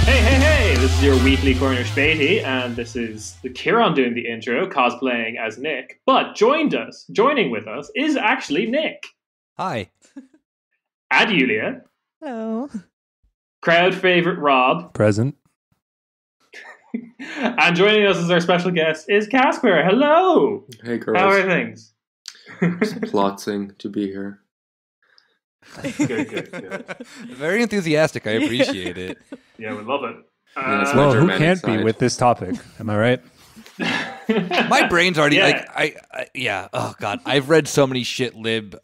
Hey, this is your weekly corner Späti, and this is the Kieran doing the intro, cosplaying as Nick. But joining with us, is actually Nick. Hi. And Yulia. Hello. Crowd favourite Rob. Present. And joining us as our special guest is Caspar. Hello! Hey girls. How are things? Just plotting to be here. Good. Very enthusiastic. I appreciate it. Yeah, we love it. Yes, Well, who Germanic can't be side. with this topic? Am I right? My brain's already Yeah. Oh god, I've read so many shit lib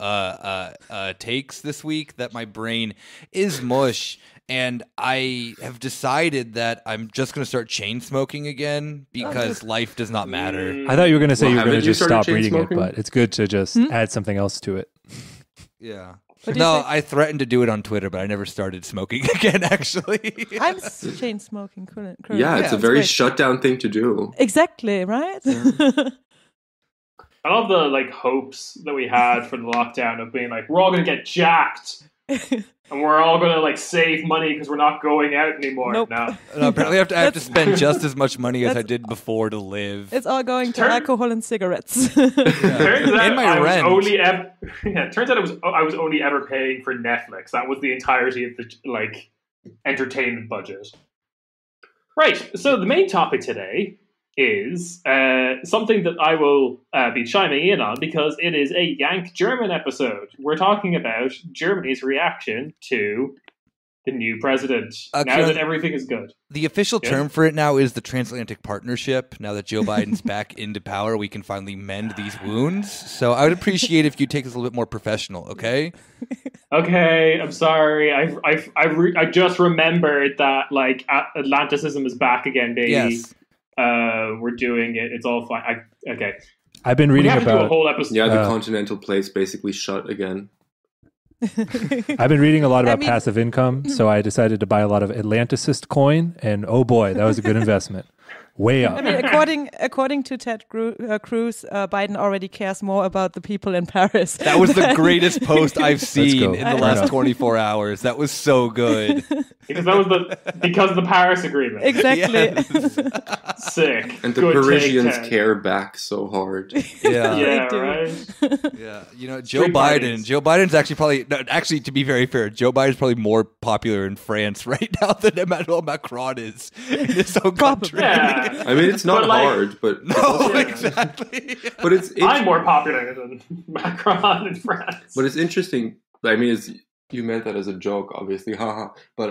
takes this week that my brain is mush, and I have decided that I'm just going to start chain smoking again because life does not matter. I thought you were going to say you were going to haven't you just started stop chain reading it, smoking? but it's good to just add something else to it. Yeah. What do you No, say? I threatened to do it on Twitter, but I never started smoking again. Actually, I'm chain smoking. Currently. Yeah, it's a very great. shut down thing to do. Exactly, right? I love the hopes that we had for the lockdown of being like, we're all going to get jacked. And we're all going to save money because we're not going out anymore. Nope. No. no, apparently I have to spend just as much money as I That's- did before to live. It's all going to Turn- alcohol and cigarettes. Turns out And my I was rent. only turns out I was only ever paying for Netflix. That was the entirety of the entertainment budget. Right. So the main topic today is something that I will be chiming in on because it is a Yank German episode. We're talking about Germany's reaction to the new president. Now Kieran, that everything is good. The official Yes? term for it now is the Transatlantic Partnership. Now that Joe Biden's back into power, we can finally mend these wounds. So I would appreciate if you take this a little bit more professional, okay? Okay, I'm sorry. I just remembered that Atlanticism is back again, baby. Yes. We're doing it. It's all fine. Okay. I've been We reading have to do a about whole episode. Yeah, the Uh, continental plate's basically shut again. I've been reading a lot about I mean- passive income, so I decided to buy a lot of Atlanticist coin, and oh boy, that was a good investment. Way up. I mean, according to Ted Cruz, Biden already cares more about the people in Paris. That was the greatest post I've seen go. in I the know. last 24 hours. That was so good. Because that was because of the Paris Agreement. Exactly. Yes. Sick. And the Good take, Parisians Ted. care back so hard. Yeah. Yeah, They do. right. Yeah. You know, Joe Street Biden. parties. Joe Biden's actually probably, no, actually, to be very fair, Joe Biden's probably more popular in France right now than Emmanuel Macron is in his own Probably. country. Yeah. I mean, it's not But, hard, but No, Yeah. exactly. but it's I'm more popular than Macron in France. but it's interesting. I mean, you meant that as a joke, obviously, haha. But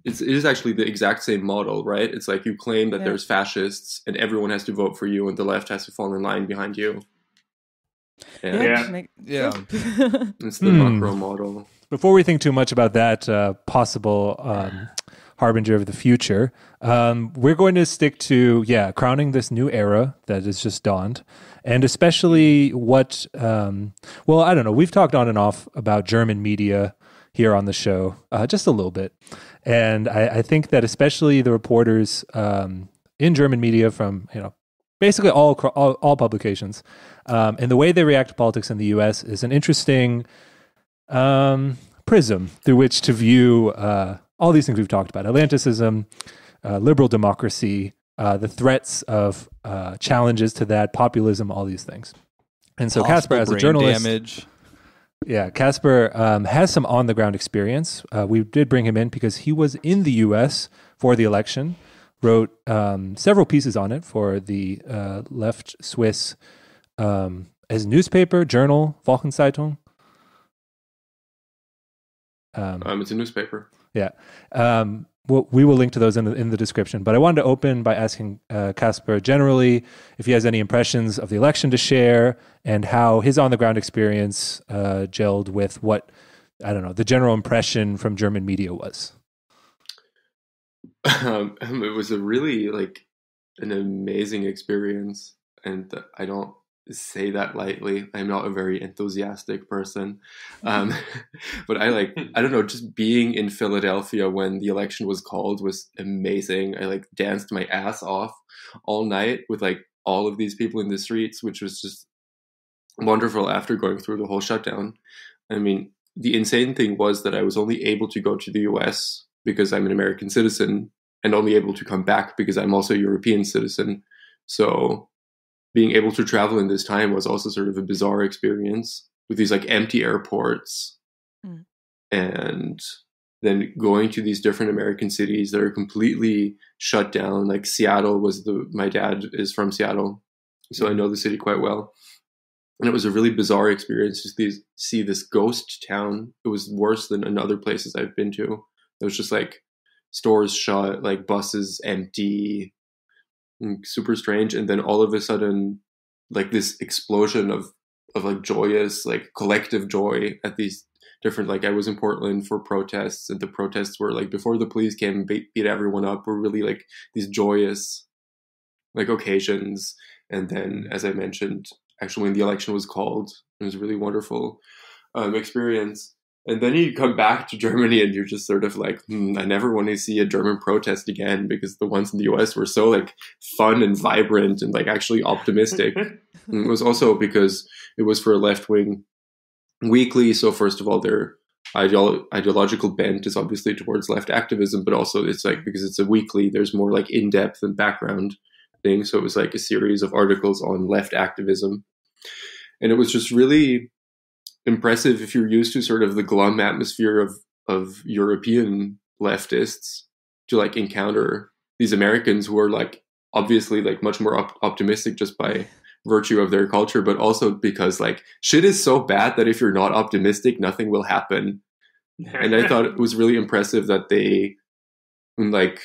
it is actually the exact same model, right? It's like you claim that Yeah. there's fascists and everyone has to vote for you, and the left has to fall in line behind you. Yeah. Yeah. It's the Macron model. Before we think too much about that possible harbinger of the future, we're going to stick to, crowning this new era that has just dawned. And especially what, I don't know, we've talked on and off about German media here on the show, just a little bit. And I think that especially the reporters in German media from, basically all publications, and the way they react to politics in the U.S. is an interesting prism through which to view all these things we've talked about: Atlanticism, liberal democracy, the threats of challenges to that, populism, all these things. And so Caspar, as a Brain journalist, damage. Caspar has some on-the-ground experience. We did bring him in because he was in the U.S. for the election, wrote several pieces on it for the left Swiss as newspaper, journal, Wochenzeitung. It's a newspaper. Yeah. We will link to those in the description. But I wanted to open by asking Caspar generally if he has any impressions of the election to share and how his on-the-ground experience gelled with what, I don't know, the general impression from German media was. It was a really an amazing experience, and I don't say that lightly. I'm not a very enthusiastic person, but I don't know, just being in Philadelphia when the election was called was amazing. I danced my ass off all night with all of these people in the streets, which was just wonderful after going through the whole shutdown. I mean, the insane thing was that I was only able to go to the US because I'm an American citizen, and only able to come back because I'm also a European citizen. So being able to travel in this time was also sort of a bizarre experience with these like empty airports and then going to these different American cities that are completely shut down. Like Seattle my dad is from Seattle, so I know the city quite well. And it was a really bizarre experience to see this ghost town. It was worse than in other places I've been to. It was just like stores shut, like buses empty, super strange. And then all of a sudden, like this explosion of like joyous, like collective joy at these different, like I was in Portland for protests, and the protests were like, before the police came and beat everyone up, were really like these joyous like occasions. And then, as I mentioned, actually when the election was called, it was a really wonderful experience. And then you come back to Germany and you're just sort of like, I never want to see a German protest again, because the ones in the US were so like fun and vibrant and like actually optimistic. And it was also because it was for a left-wing weekly. So first of all, their ideological bent is obviously towards left activism, but also it's like, because it's a weekly, there's more like in-depth and background thing. So it was like a series of articles on left activism. And it was just really impressive if you're used to sort of the glum atmosphere of European leftists to like encounter these Americans who are like obviously like much more optimistic just by virtue of their culture, but also because like shit is so bad that if you're not optimistic, nothing will happen. And I thought it was really impressive that they, in like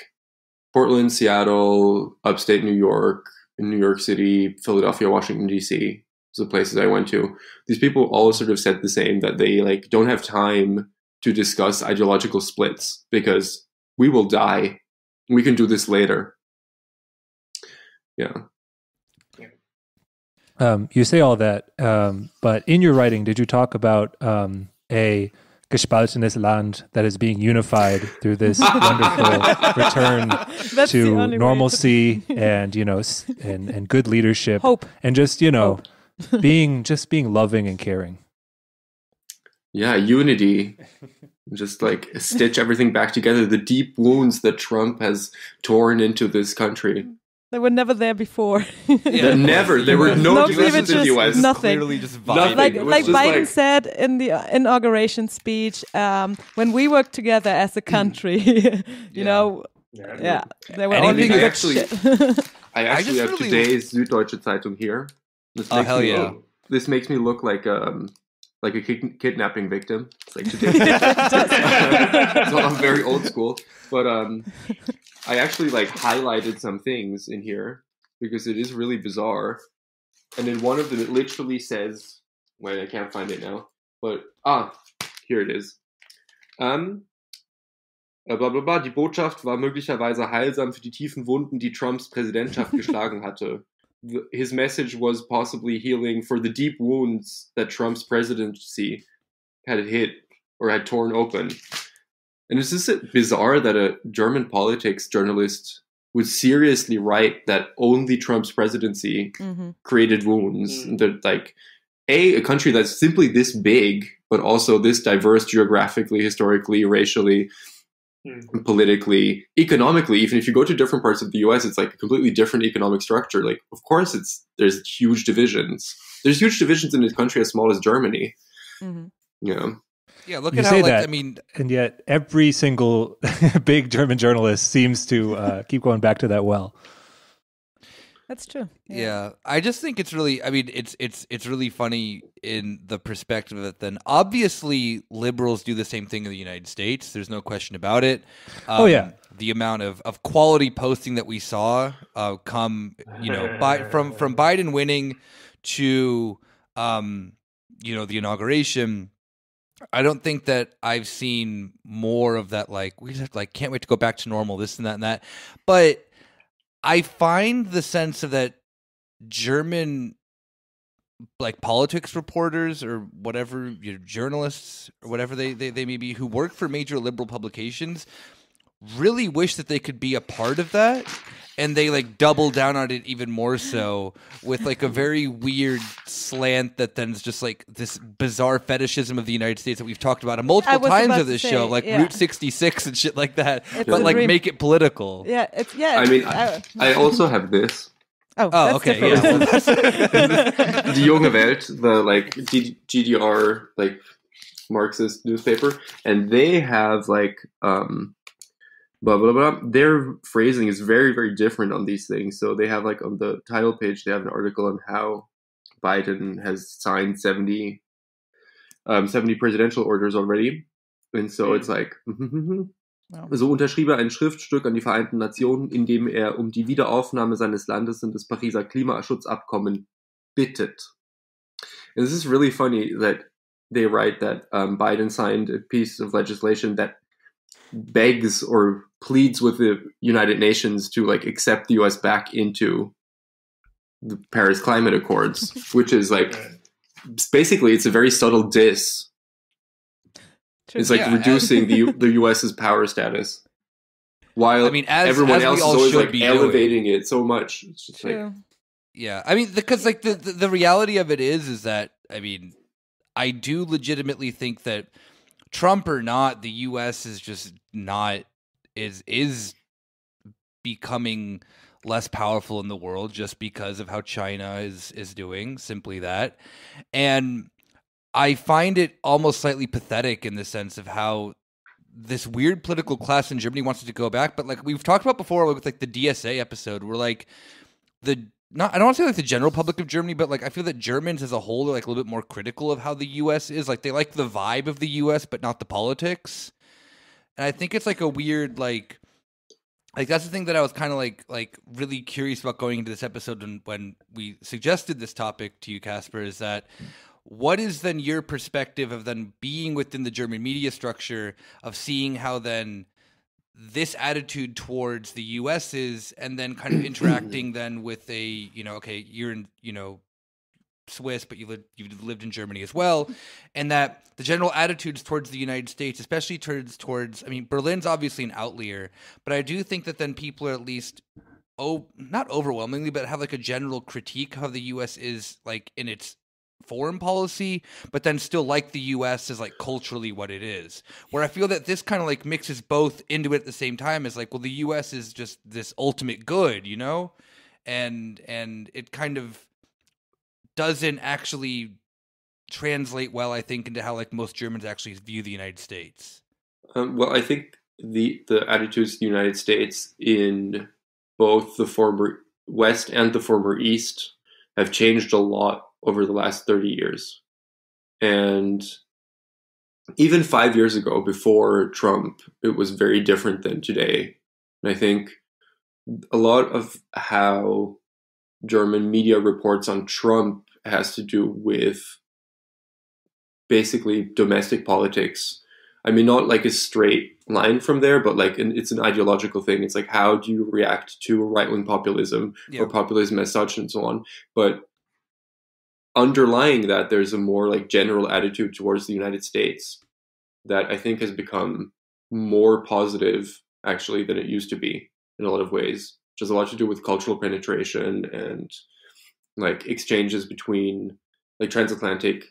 Portland, Seattle, upstate New York, in New York City, Philadelphia, Washington, D.C., the places I went to, these people all sort of said the same, that they like don't have time to discuss ideological splits because we will die. We can do this later. Yeah. You say all that, but in your writing, did you talk about a gespaltenes Land that is being unified through this wonderful return to normalcy and, you know, and good leadership, hope, and just, you know, being loving and caring? Yeah, unity. Just like stitch everything back together. The deep wounds that Trump has torn into this country. They were never there before. Yeah. Never. There were no divisions in the US. Nothing. Clearly just Nothing. Like Biden said in the inauguration speech, when we work together as a country, you know, there were only good shit. I actually have today's Süddeutsche Zeitung here. Hell yeah. This makes me look like a kidnapping victim. It's like today. So I'm very old school. But I actually like highlighted some things in here because it is really bizarre. And in one of them, it literally says, wait, I can't find it now. But, here it is. Bla bla bla, die Botschaft war möglicherweise heilsam für die tiefen Wunden, die Trumps Präsidentschaft geschlagen hatte. His message was possibly healing for the deep wounds that Trump's presidency had hit or had torn open. And it's just bizarre that a German politics journalist would seriously write that only Trump's presidency created wounds. That like, a country that's simply this big, but also this diverse geographically, historically, racially, politically, economically. Even if you go to different parts of the US, it's like a completely different economic structure. Like, of course, there's huge divisions. There's huge divisions in a country as small as Germany. Yeah. Yeah, look You at say how, that, I mean, and yet every single big German journalist seems to keep going back to that well. That's true. Yeah, I just think it's really, I mean, it's really funny in the perspective that then obviously liberals do the same thing in the United States. There's no question about it. The amount of quality posting that we saw come, you know, from Biden winning to, you know, the inauguration. I don't think that I've seen more of that. Like, we just like can't wait to go back to normal, this and that and that. But I find the sense of that German like politics reporters or whatever, you know, journalists or whatever they may be, who work for major liberal publications, really wish that they could be a part of that. And they like double down on it even more so with like a very weird slant that then is just like this bizarre fetishism of the United States that we've talked about multiple times of this show, like Route 66 and shit like that. But like make it political. Yeah, I mean, I also have this. Oh, okay. Yeah. Die Junge Welt, the like GDR like Marxist newspaper, and they have like blah blah blah. Their phrasing is very, very different on these things. So they have like on the title page, they have an article on how Biden has signed 70 presidential orders already, and so it's like. So unterschrieb ein Schriftstück an die Vereinten Nationen, in dem die Wiederaufnahme seines Landes in das Pariser Klimaschutzabkommen bittet. And this is really funny that they write that Biden signed a piece of legislation that begs or pleads with the United Nations to like accept the US back into the Paris Climate Accords, which is like basically it's a very subtle diss. It's like reducing the US's power status, while everyone else is always like elevating it so much. It's just like, I mean, because like the reality of it is that I mean, I do legitimately think that Trump or not, the US is just not is becoming less powerful in the world just because of how China is doing. Simply that, and I find it almost slightly pathetic in the sense of how this weird political class in Germany wants it to go back. But like we've talked about before with like the DSA episode, where like I don't want to say like the general public of Germany, but like I feel that Germans as a whole are like a little bit more critical of how the US is. Like they like the vibe of the US, but not the politics. And I think it's like a weird like that's the thing that I was kind of like really curious about going into this episode when we suggested this topic to you, Caspar, is that what is then your perspective of then being within the German media structure of seeing how then this attitude towards the US is, and then kind of interacting then with a, okay, you're in, Swiss, but you've lived in Germany as well, and that the general attitudes towards the United States, especially towards, I mean, Berlin's obviously an outlier, but I do think that then people are at least, not overwhelmingly, but have like a general critique of how the US is like in its foreign policy, but then still like the US is like culturally what it is. Where I feel that this kind of like mixes both into it at the same time as like, well, the US is just this ultimate good, and it kind of doesn't actually translate well, I think, into how like most Germans actually view the United States. Well, I think the attitudes of the United States in both the former West and the former East have changed a lot over the last 30 years. And even 5 years ago, before Trump, it was very different than today. And I think a lot of how German media reports on Trump has to do with basically domestic politics. I mean, not like a straight line from there, but like it's an ideological thing. It's like, how do you react to right-wing populism or populism as such and so on? But underlying that, there's a more like general attitude towards the United States that I think has become more positive actually than it used to be in a lot of ways, which has a lot to do with cultural penetration and like exchanges between like transatlantic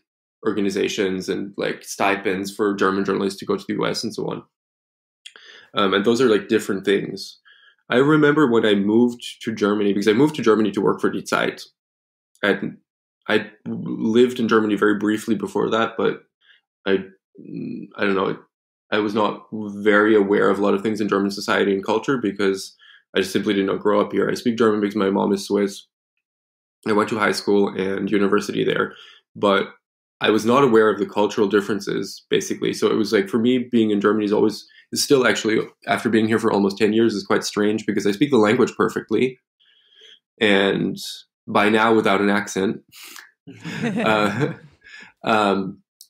organizations and like stipends for German journalists to go to the US and so on. And those are like different things. I remember when I moved to Germany, because I moved to Germany to work for Die Zeit. And I lived in Germany very briefly before that, but I don't know, I was not very aware of a lot of things in German society and culture because I just simply did not grow up here. I speak German because my mom is Swiss. I went to high school and university there, but I was not aware of the cultural differences, basically. So it was like, for me, being in Germany is still actually, after being here for almost 10 years, is quite strange because I speak the language perfectly. And by now, without an accent.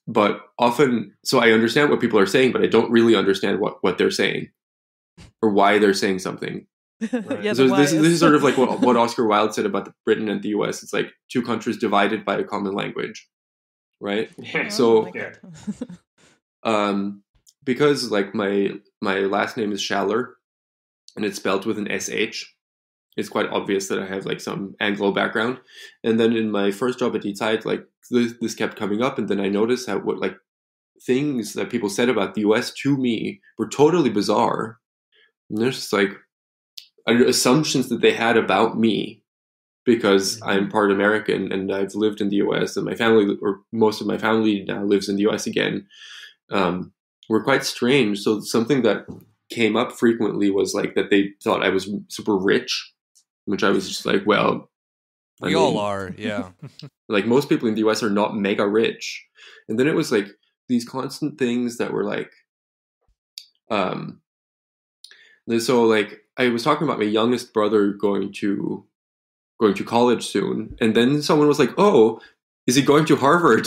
But often, so I understand what people are saying, but I don't really understand what they're saying or why they're saying something. Right. So this is sort of like what Oscar Wilde said about Britain and the US. It's like two countries divided by a common language, right? Yeah. So, because like my last name is Shaller, and it's spelled with an SH. It's quite obvious that I have like some Anglo background. And then in my first job at Zeit, like this kept coming up, and then I noticed how what like things that people said about the US to me were totally bizarre. And there's just like assumptions that they had about me because I'm part American and I've lived in the US, and my family, or most of my family now, lives in the US again. Were quite strange. So something that came up frequently was like that they thought I was super rich, which I was just like, well, we all are, yeah. Like most people in the US are not mega rich. And then it was like these constant things that were like, so like I was talking about my youngest brother going to college soon, and then someone was like, "Oh, is he going to Harvard?"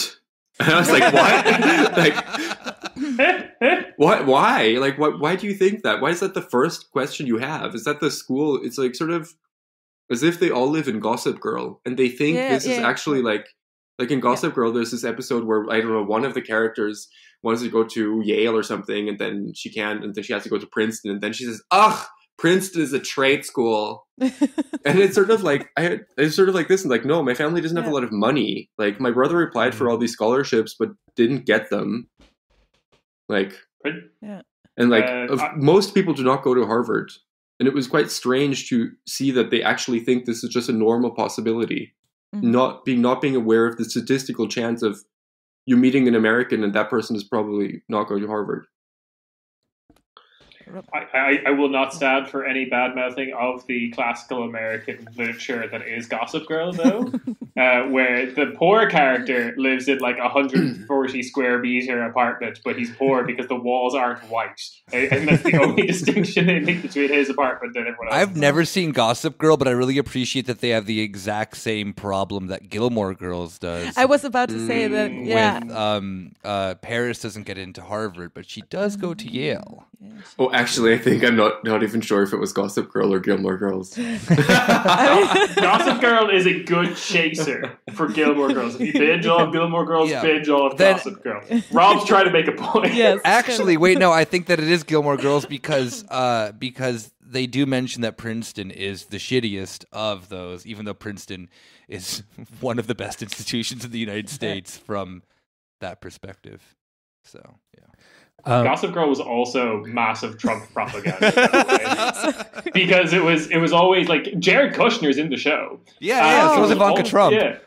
And I was like, "What?" Like, what? Why? Like, what? Why do you think that? Why is that the first question you have? Is that the school? It's like sort of as if they all live in Gossip Girl, and they think this is actually like in Gossip Girl. There's this episode where I don't know, one of the characters wants to go to Yale or something, and then she can't, and then she has to go to Princeton, and then she says, "Ugh, Princeton is a trade school." And it's sort of like it's sort of like this, and like, no, my family doesn't have a lot of money. Like my brother applied for all these scholarships but didn't get them. Like, and like most people do not go to Harvard, and it was quite strange to see that they actually think this is just a normal possibility, not being aware of the statistical chance of you meeting an American and that person is probably not going to Harvard. I will not stand for any bad-mouthing of the classical American literature that is Gossip Girl, though, where the poor character lives in like 140 square meter apartment, but he's poor because the walls aren't white. And that's the only distinction they make between his apartment and everyone else. I've never seen Gossip Girl, but I really appreciate that they have the exact same problem that Gilmore Girls does. I was about to say that, yeah. With, Paris doesn't get into Harvard, but she does go to Yale. Oh, actually, I think I'm not even sure if it was Gossip Girl or Gilmore Girls. Gossip Girl is a good chaser for Gilmore Girls. If you binge all of Gilmore Girls, binge all of Gossip Girl. Rob's trying to make a point. Yes. Actually, wait, no, I think that it is Gilmore Girls because they do mention that Princeton is the shittiest of those, even though Princeton is one of the best institutions in the United States from that perspective. So, yeah. Gossip Girl was also massive Trump propaganda, right? Because it was always like Jared Kushner's in the show. So was Ivanka Trump. Yeah,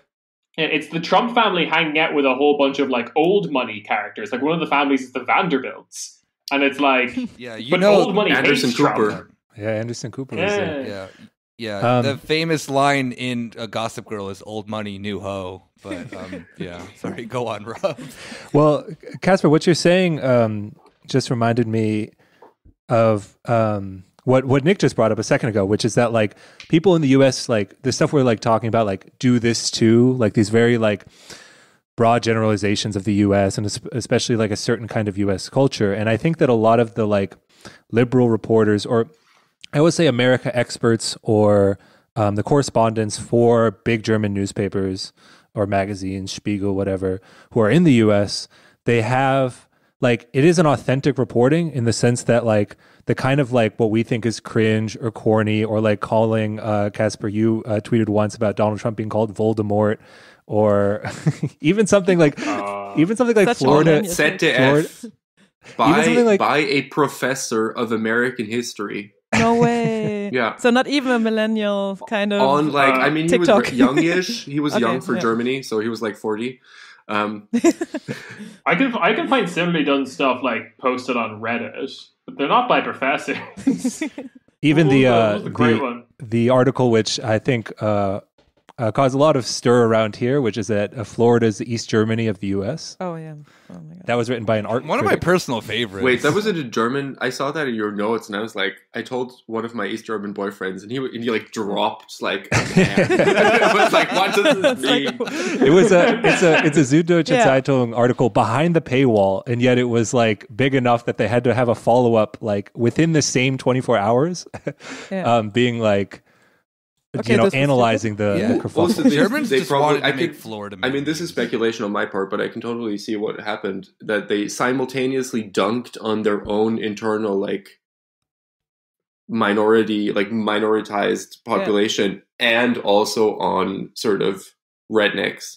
it's the Trump family hanging out with a whole bunch of like old money characters. Like one of the families is the Vanderbilts, and it's like, old money Anderson hates Cooper. Trump. Yeah, Anderson Cooper was there. Yeah. The famous line in Gossip Girl is "Old money, new hoe." But sorry, go on, Rob. Well, Caspar, what you're saying just reminded me of what Nick just brought up a second ago, which is that like people in the U.S. like the stuff we're like talking about, like do this too, like these very like broad generalizations of the U.S. and especially like a certain kind of U.S. culture. And I think that a lot of the like liberal reporters, or I would say America experts, or the correspondents for big German newspapers or magazines, Spiegel, whatever, who are in the US, they have like, it is an authentic reporting in the sense that like the kind of like what we think is cringe or corny, or like calling, Caspar, you tweeted once about Donald Trump being called Voldemort, or even something like Florida. Set to F by a professor of American history. No way. Yeah. So not even a millennial kind of on like I mean TikTok. He was youngish. He was young for Germany, so he was like 40. I can find similarly done stuff like posted on Reddit, but they're not by professors. Even great one. The article, which I think caused a lot of stir around here, which is that Florida is the East Germany of the U.S. Oh yeah. Oh my God. That was written by an art One critic. of my personal favorites. Wait, that was in a German. I saw that in your notes, and I was like, I told one of my East German boyfriends, and he like dropped like a pan. I was like, what does this mean? It's a Süddeutsche Zeitung article behind the paywall, and yet it was like big enough that they had to have a follow up like within the same 24 hours, being like, Okay, this was analyzing the kerfuffle. Also, Germans they just probably, wanted to make Florida I mean, this is speculation on my part, but I can totally see what happened. That they simultaneously dunked on their own internal, like, minoritized population and also on sort of rednecks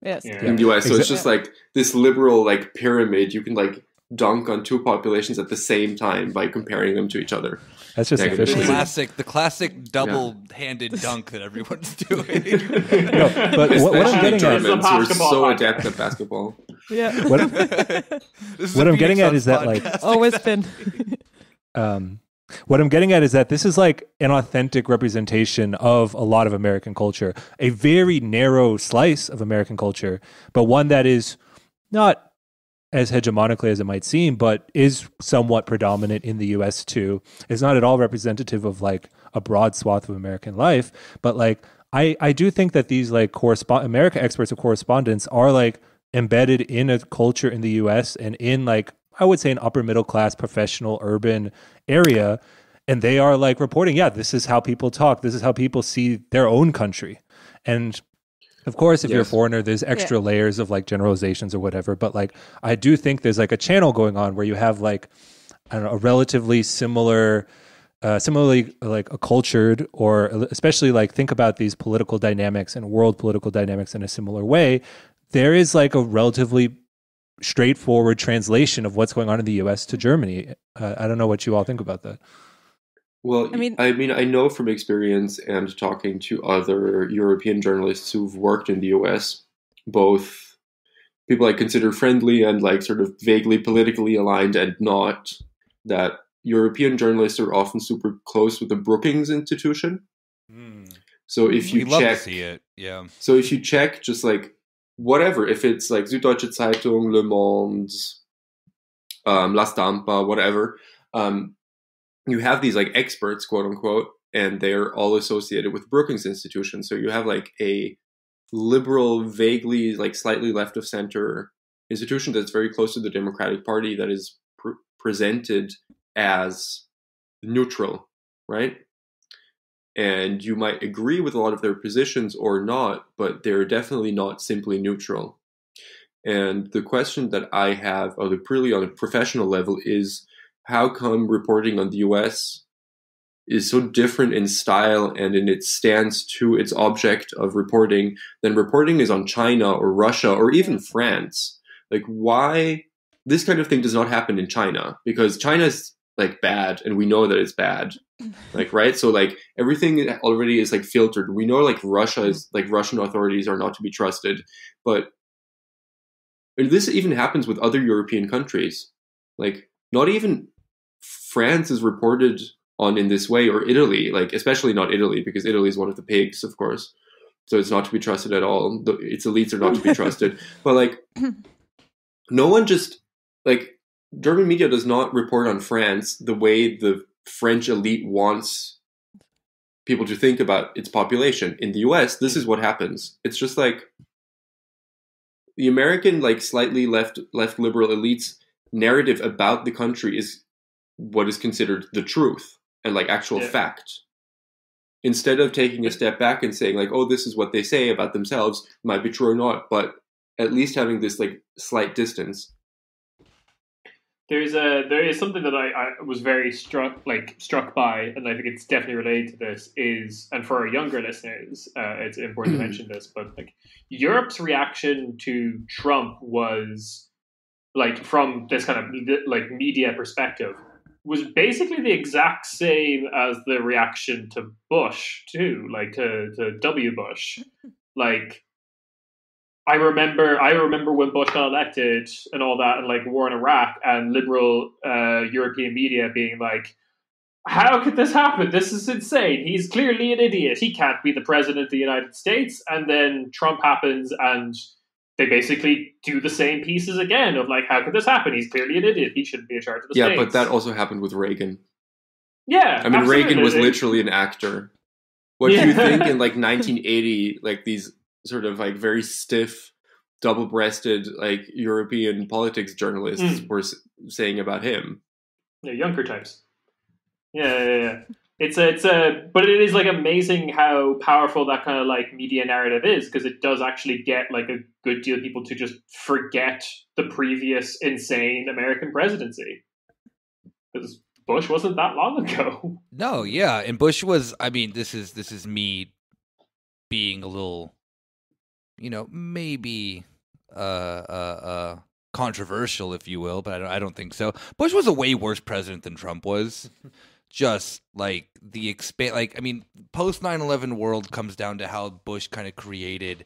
Yes. in the US. So it's just like this liberal, like, pyramid. You can, like, dunk on two populations at the same time by comparing them to each other. That's just Negatively. efficient. The classic double-handed dunk that everyone's doing. No, but what I'm getting at, Germans who are so adept at basketball. Yeah. what I'm getting at is that, like, Always been. what I'm getting at is that this is like an authentic representation of a lot of American culture, a very narrow slice of American culture, but one that is not as hegemonically as it might seem, but is somewhat predominant in the US too. It's not at all representative of like a broad swath of American life, but like I do think that these like America experts of correspondence are like embedded in a culture in the US and in like, I would say, an upper middle class, professional, urban area. And they are like reporting, yeah, this is how people talk. This is how people see their own country. And of course, if you're a foreigner, there's extra layers of like generalizations or whatever. But like, I do think there's like a channel going on where you have like, I don't know, a relatively similarly like a cultured, or especially like think about these political dynamics and world political dynamics in a similar way. There is like a relatively straightforward translation of what's going on in the US to Germany. I don't know what you all think about that. Well, I mean, I know from experience and talking to other European journalists who've worked in the US, both people I consider friendly and like sort of vaguely politically aligned and not, that European journalists are often super close with the Brookings Institution. So if you love check, to see it. Yeah. So if you check just like whatever, if it's like Süddeutsche Zeitung, Le Monde, La Stampa, whatever, you have these like experts, quote unquote, and they're all associated with Brookings Institution. So you have like a liberal, vaguely like slightly left of center institution that's very close to the Democratic Party that is presented as neutral, right? And you might agree with a lot of their positions or not, but they're definitely not simply neutral. And the question that I have, purely on a professional level, is how come reporting on the US is so different in style and in its stance to its object of reporting than reporting is on China or Russia or even France? Like, why this kind of thing does not happen in China? Because China's like bad, and we know that it's bad, like, right? So like everything already is like filtered. We know like Russia is like, Russian authorities are not to be trusted, but this even happens with other European countries. Like, not even France is reported on in this way, or Italy, like especially not Italy, because Italy is one of the pigs, of course. So it's not to be trusted at all. Its elites are not to be trusted. But like, no one just like, German media does not report on France the way the French elite wants people to think about its population. In the US, this is what happens. It's just like the American, like slightly left liberal elites narrative about the country is what is considered the truth and like actual fact. Instead of taking a step back and saying like, oh, this is what they say about themselves, might be true or not, but at least having this like slight distance. There is something that I was very struck by, and I think it's definitely related to this, is, and for our younger listeners, it's important to mention this, but like Europe's reaction to Trump was like, from this kind of like media perspective, was basically the exact same as the reaction to Bush too, like to W. Bush. Like, I remember when Bush got elected and all that, and like war in Iraq, and liberal European media being like, how could this happen? This is insane. He's clearly an idiot. He can't be the president of the United States. And then Trump happens, and they basically do the same pieces again of like, how could this happen? He's clearly an idiot. He shouldn't be in charge of the States. Yeah, but that also happened with Reagan. Yeah, I mean, absolutely. Reagan was literally an actor. What do you think in like 1980, like these sort of like very stiff, double-breasted like European politics journalists were saying about him? Yeah, younger types. Yeah. but it is like amazing how powerful that kind of like media narrative is, because it does actually get like a good deal of people to just forget the previous insane American presidency. Because Bush wasn't that long ago. No, yeah, and Bush was. I mean, this is me being a little, maybe controversial, if you will, but I don't think so. Bush was a way worse president than Trump was. Just like post 9/11 world comes down to how Bush kind of created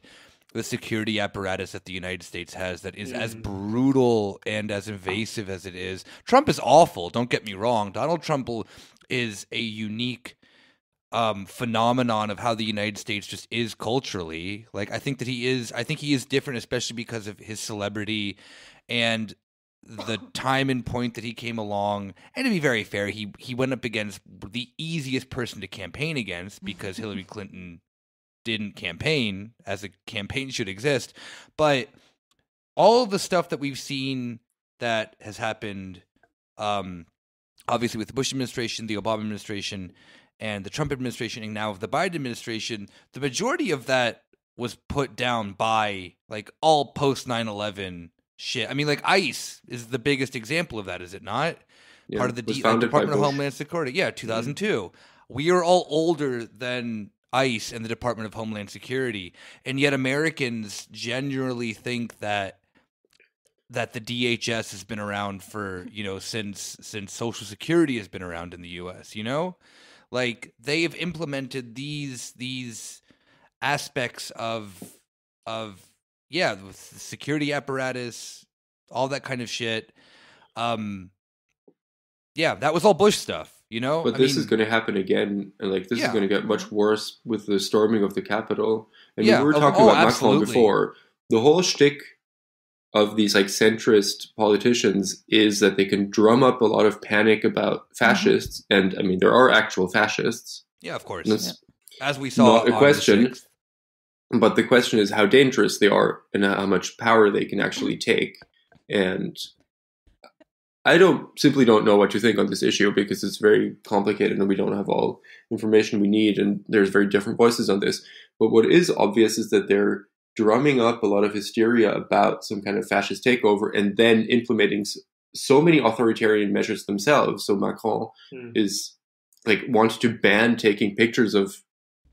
the security apparatus that the United States has that is as brutal and as invasive as it is. Trump is awful, don't get me wrong. Donald Trump is a unique phenomenon of how the United States just is culturally. Like, I think he is different, especially because of his celebrity and the time and point that he came along. And to be very fair, he went up against the easiest person to campaign against, because Hillary Clinton didn't campaign as a campaign should exist. But all of the stuff that we've seen that has happened, obviously with the Bush administration, the Obama administration, and the Trump administration, and now of the Biden administration, the majority of that was put down by like all post 9/11 shit. I mean, like ICE is the biggest example of that, is it not? Yeah, part of the Department of Homeland Security. Yeah, 2002. We are all older than ICE and the Department of Homeland Security, and yet Americans generally think that the DHS has been around for, since Social Security has been around in the U.S., Like, they've implemented these aspects of the security apparatus, all that kind of shit. That was all Bush stuff, But this is going to happen again, and this is going to get much worse with the storming of the Capitol. And we were talking about Macron before. The whole shtick of these centrist politicians is that they can drum up a lot of panic about fascists, and I mean there are actual fascists. Yeah, of course. As we saw, not a question. But the question is how dangerous they are and how much power they can actually take. And I simply don't know what to think on this issue, because it's very complicated and we don't have all information we need, and there's very different voices on this. But what is obvious is that they're drumming up a lot of hysteria about some kind of fascist takeover and then implementing so many authoritarian measures themselves. So Macron is wants to ban taking pictures of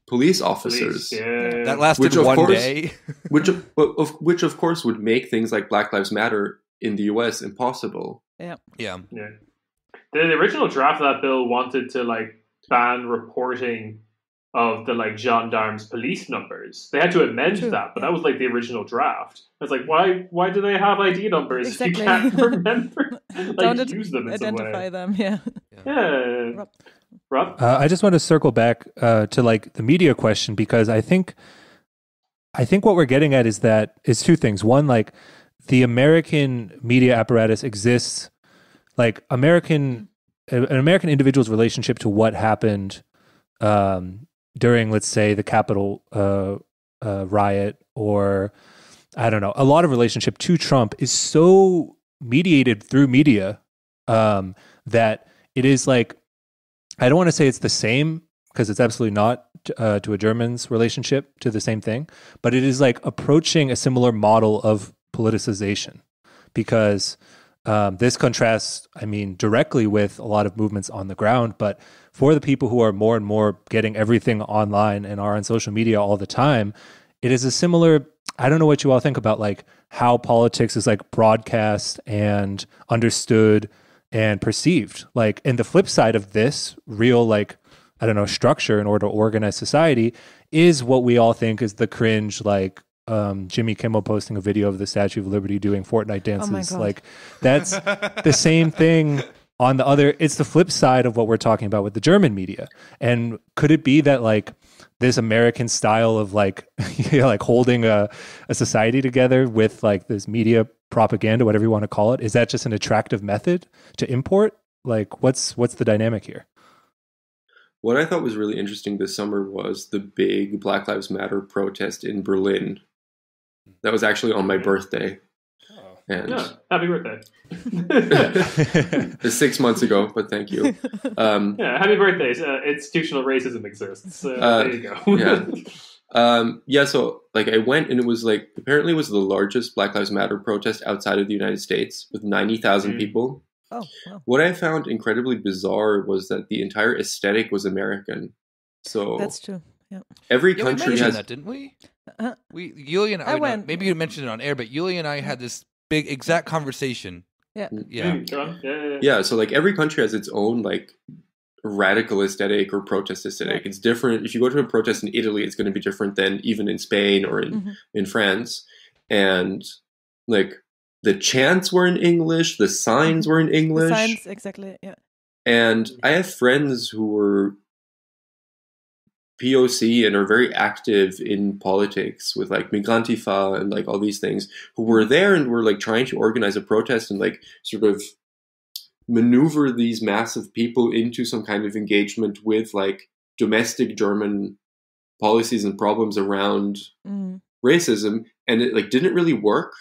police officers. That lasted one day. which of course would make things like Black Lives Matter in the US impossible. Yeah. The original draft of that bill wanted to ban reporting of the gendarmes' police numbers. They had to amend that, but that was the original draft. It's why do they have ID numbers if you can't remember? Don't use them in identify some way. them. Yeah. Rob? I just want to circle back to the media question, because I think what we're getting at is two things. One, the American media apparatus exists, an American individual's relationship to what happened during, let's say, the Capitol riot, or I don't know, a lot of relationship to Trump is so mediated through media that it is I don't want to say it's the same, because it's absolutely not to a German's relationship to the same thing, but it is approaching a similar model of politicization, because this contrasts, directly with a lot of movements on the ground. But for the people who are more and more getting everything online and are on social media all the time, it is a similar, I don't know what you all think about how politics is broadcast and understood and perceived. And the flip side of this real, structure in order to organize society is what we all think is the cringe, Jimmy Kimmel posting a video of the Statue of Liberty doing Fortnite dances. That's the same thing on the other. It's the flip side of what we're talking about with the German media. And could it be that this American style of holding a society together with this media propaganda, whatever you want to call it, is that just an attractive method to import? What's the dynamic here? What I thought was really interesting this summer was the big Black Lives Matter protest in Berlin. That was actually on my birthday. And happy birthday. It's 6 months ago, but thank you. Happy birthday. Institutional racism exists. There you go. So like I went, and it was like, apparently it was the largest Black Lives Matter protest outside of the United States with 90,000 people. Oh, wow. What I found incredibly bizarre was that the entire aesthetic was American. So that's true. Yeah. Every we country mentioned has that, didn't we? Yulia and I went. Maybe you mentioned it on air, but Yulia and I had this big exact conversation. Yeah. Yeah. So like every country has its own like radical aesthetic or protest aesthetic. It's different. If you go to a protest in Italy, it's going to be different than even in Spain or in France. And like the chants were in English, the signs were in English. The signs, exactly. Yeah. And I have friends who were POC and are very active in politics with like Migrantifa and like all these things, who were there and were like trying to organize a protest and like sort of maneuver these massive people into some kind of engagement with like domestic German policies and problems around racism, and it like didn't really work.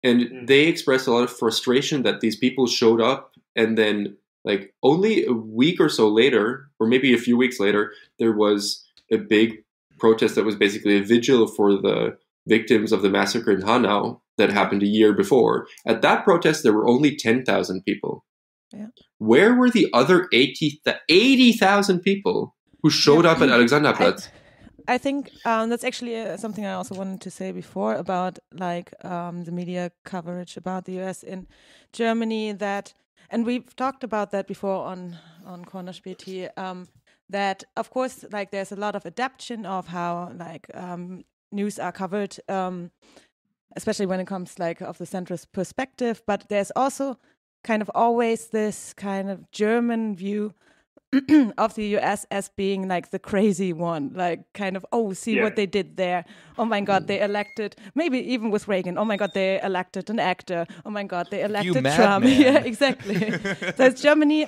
And they expressed a lot of frustration that these people showed up, and then like only a week or so later, or maybe a few weeks later, there was a big protest that was basically a vigil for the victims of the massacre in Hanau that happened a year before. At that protest, there were only 10,000 people. Yeah. Where were the other 80,000 people who showed up at Alexanderplatz? I think that's actually something I also wanted to say before about like the media coverage about the US in Germany, that, and we've talked about that before on Corner Späti, that of course like there's a lot of adaptation of how like news are covered, especially when it comes like of the centrist perspective, but there's also kind of always this kind of German view of the US as being like the crazy one, like kind of, oh, see what they did there. Oh my God, they elected, maybe even with Reagan, oh my God, they elected an actor. Oh my God, they elected Trump. Yeah, exactly. So Germany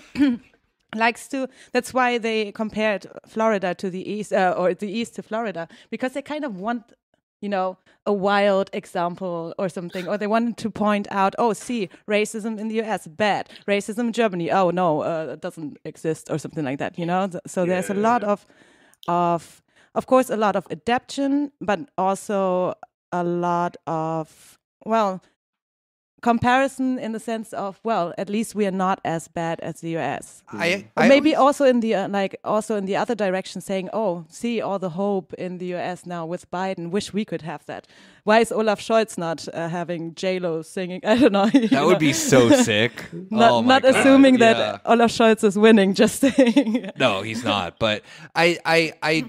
likes to, that's why they compared Florida to the East, or the East to Florida, because they kind of want, you know, a wild example or something, or they wanted to point out, oh, see, racism in the US, bad. Racism in Germany, oh no, it doesn't exist, or something like that, you know? So there's a lot of course, a lot of adaptation, but also a lot of, well, comparison in the sense of, well, at least we are not as bad as the US. Maybe also in the other direction, saying, oh, see all the hope in the US now with Biden. Wish we could have that. Why is Olaf Scholz not having J-Lo singing? I don't know. That would be so sick. Not assuming that Olaf Scholz is winning. Just saying. No, he's not. But I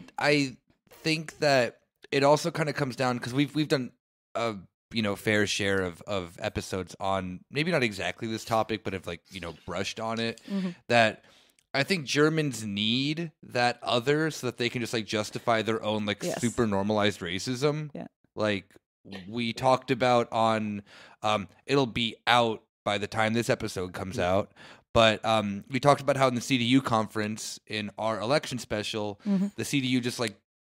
think that it also kind of comes down, because we've done a fair share of episodes on maybe not exactly this topic, but have like, brushed on it, that I think Germans need that other so that they can just like justify their own like super normalized racism. Yeah. Like we talked about on, it'll be out by the time this episode comes out, but we talked about how in the CDU conference in our election special, the CDU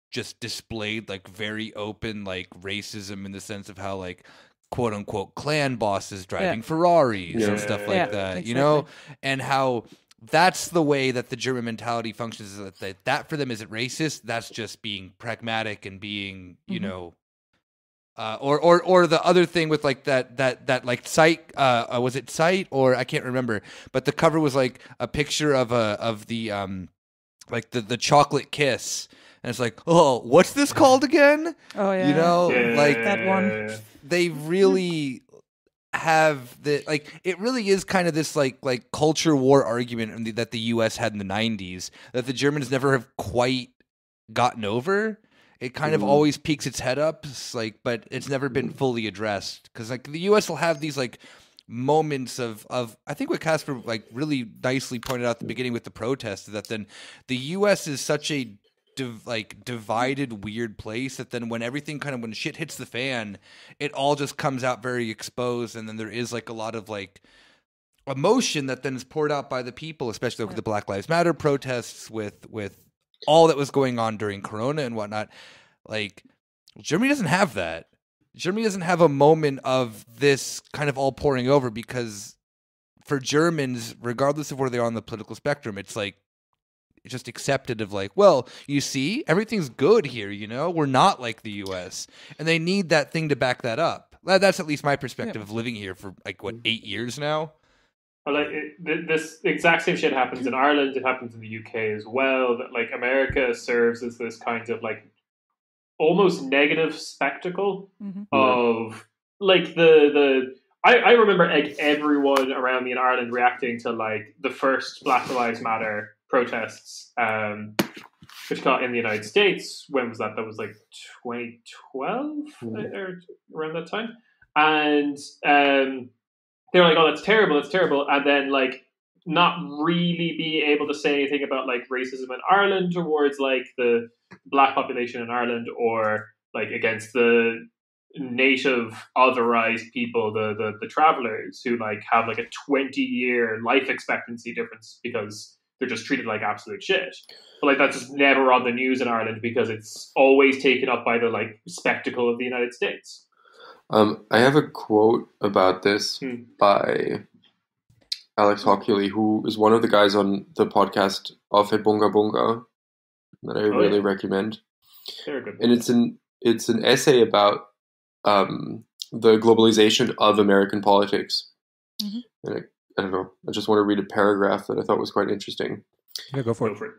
just displayed like very open like racism in the sense of how like quote unquote clan bosses driving Ferraris and stuff like that, exactly. And how that's the way that the German mentality functions, is that for them isn't racist. That's just being pragmatic and being, or the other thing with like that like site, was it site or I can't remember, but the cover was like a picture of the like the chocolate kiss. And it's like, oh, what's this called again? Oh, yeah. Like that one. They really have it really is kind of this like culture war argument that the U.S. had in the 90s that the Germans never have quite gotten over. It kind of always peeks its head up, but it's never been fully addressed. Because like the U.S. will have these like moments of I think what Caspar like really nicely pointed out at the beginning with the protest is that then the U.S. is such a divided weird place that then when shit hits the fan, it all just comes out very exposed, and then there is like a lot of like emotion that then is poured out by the people, especially with the Black Lives Matter protests, with all that was going on during Corona and whatnot. Like Germany doesn't have that. Germany doesn't have a moment of this kind of all pouring over, because for Germans, regardless of where they are on the political spectrum, it's like it's just accepted of like, well, you see, everything's good here, you know? We're not like the US. And they need that thing to back that up. That's at least my perspective of living here for like, what, 8 years now? Well, like this exact same shit happens in Ireland. It happens in the UK as well. That like America serves as this kind of like almost negative spectacle of like the. I remember like everyone around me in Ireland reacting to like the first Black Lives Matter protests, which got in the United States. When was that? That was like 2012 or around that time, and they were like, "Oh, that's terrible, that's terrible," and then like not really be able to say anything about like racism in Ireland towards like the black population in Ireland, or like against the native otherized people, the travelers who like have like a 20-year life expectancy difference because they're just treated like absolute shit. But like that's just never on the news in Ireland because it's always taken up by the like spectacle of the United States. I have a quote about this by Alex Hochuli, who is one of the guys on the podcast Afe Bunga Bunga that I really recommend. They're good. And it's an essay about the globalization of American politics. And I don't know, I just want to read a paragraph that I thought was quite interesting. Yeah, go for it.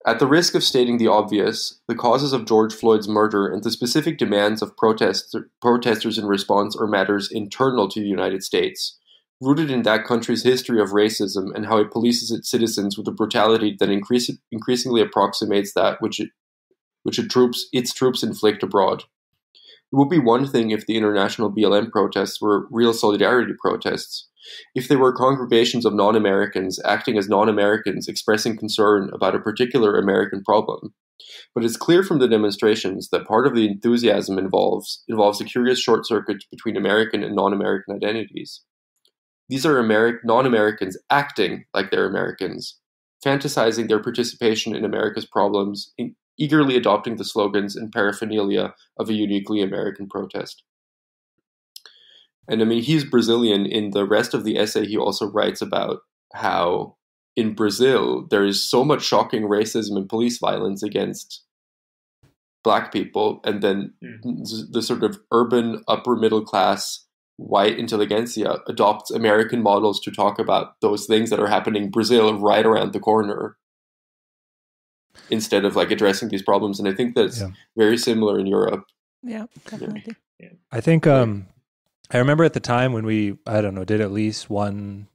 At the risk of stating the obvious, the causes of George Floyd's murder and the specific demands of protesters in response are matters internal to the United States, rooted in that country's history of racism and how it polices its citizens with a brutality that increasingly approximates that which its troops inflict abroad. It would be one thing if the international BLM protests were real solidarity protests, if they were congregations of non-Americans acting as non-Americans expressing concern about a particular American problem. But it's clear from the demonstrations that part of the enthusiasm involves a curious short circuit between American and non-American identities. These are non-Americans acting like they're Americans, fantasizing their participation in America's problems, eagerly adopting the slogans and paraphernalia of a uniquely American protest. And I mean, he's Brazilian. In the rest of the essay, he also writes about how in Brazil, there is so much shocking racism and police violence against Black people. And then the sort of urban upper middle class white intelligentsia adopts American models to talk about those things that are happening in Brazil right around the corner, instead of like addressing these problems. And I think that's very similar in Europe. Yeah, definitely. Yeah. I think I remember at the time when we, I don't know, did at least one,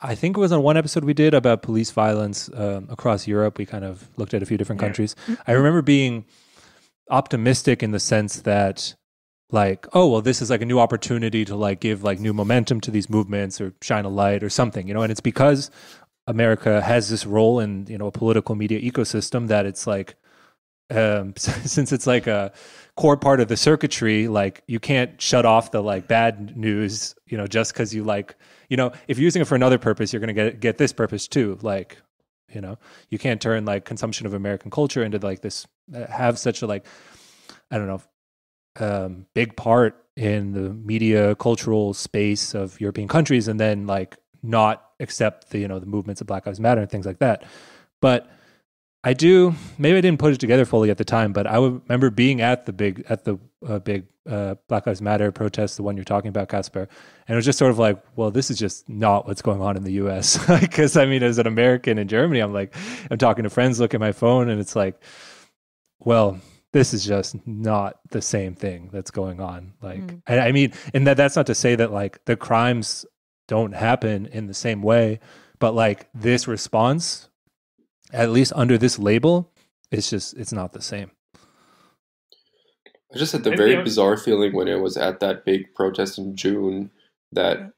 I think it was on one episode we did about police violence across Europe. We kind of looked at a few different countries. I remember being optimistic in the sense that like, oh, well, this is like a new opportunity to like give like new momentum to these movements or shine a light or something, you know, and it's because America has this role in, you know, a political media ecosystem that it's like, since it's like a core part of the circuitry, like you can't shut off the like bad news, you know, just because you like, you know, if you're using it for another purpose, you're going to get this purpose too. Like, you know, you can't turn like consumption of American culture into like this, have such a like, I don't know, big part in the media cultural space of European countries, and then like not accept the, you know, the movements of Black Lives Matter and things like that. But maybe I didn't put it together fully at the time, but I remember being at the big Black Lives Matter protest, the one you're talking about, Caspar, and it was just sort of like, well, this is just not what's going on in the U.S. Because I mean, as an American in Germany, I'm talking to friends, look at my phone, and it's like, well, this is just not the same thing that's going on. Like, I mean, and that's not to say that like the crimes don't happen in the same way, but like this response, at least under this label, it's not the same. I just had the very bizarre feeling when I was at that big protest in June that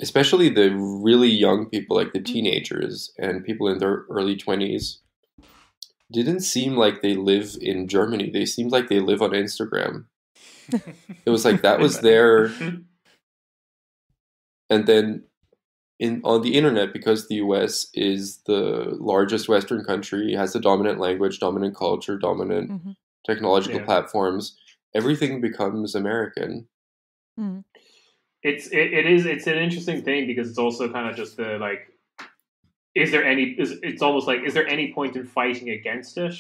especially the really young people, like the teenagers and people in their early 20s, didn't seem like they live in Germany. They seemed like they live on Instagram. It was like that was their... And then on the internet, because the US is the largest Western country, has the dominant language, dominant culture, dominant technological platforms, everything becomes American. Mm. It's an interesting thing because it's also kind of just the like, it's almost like, is there any point in fighting against it?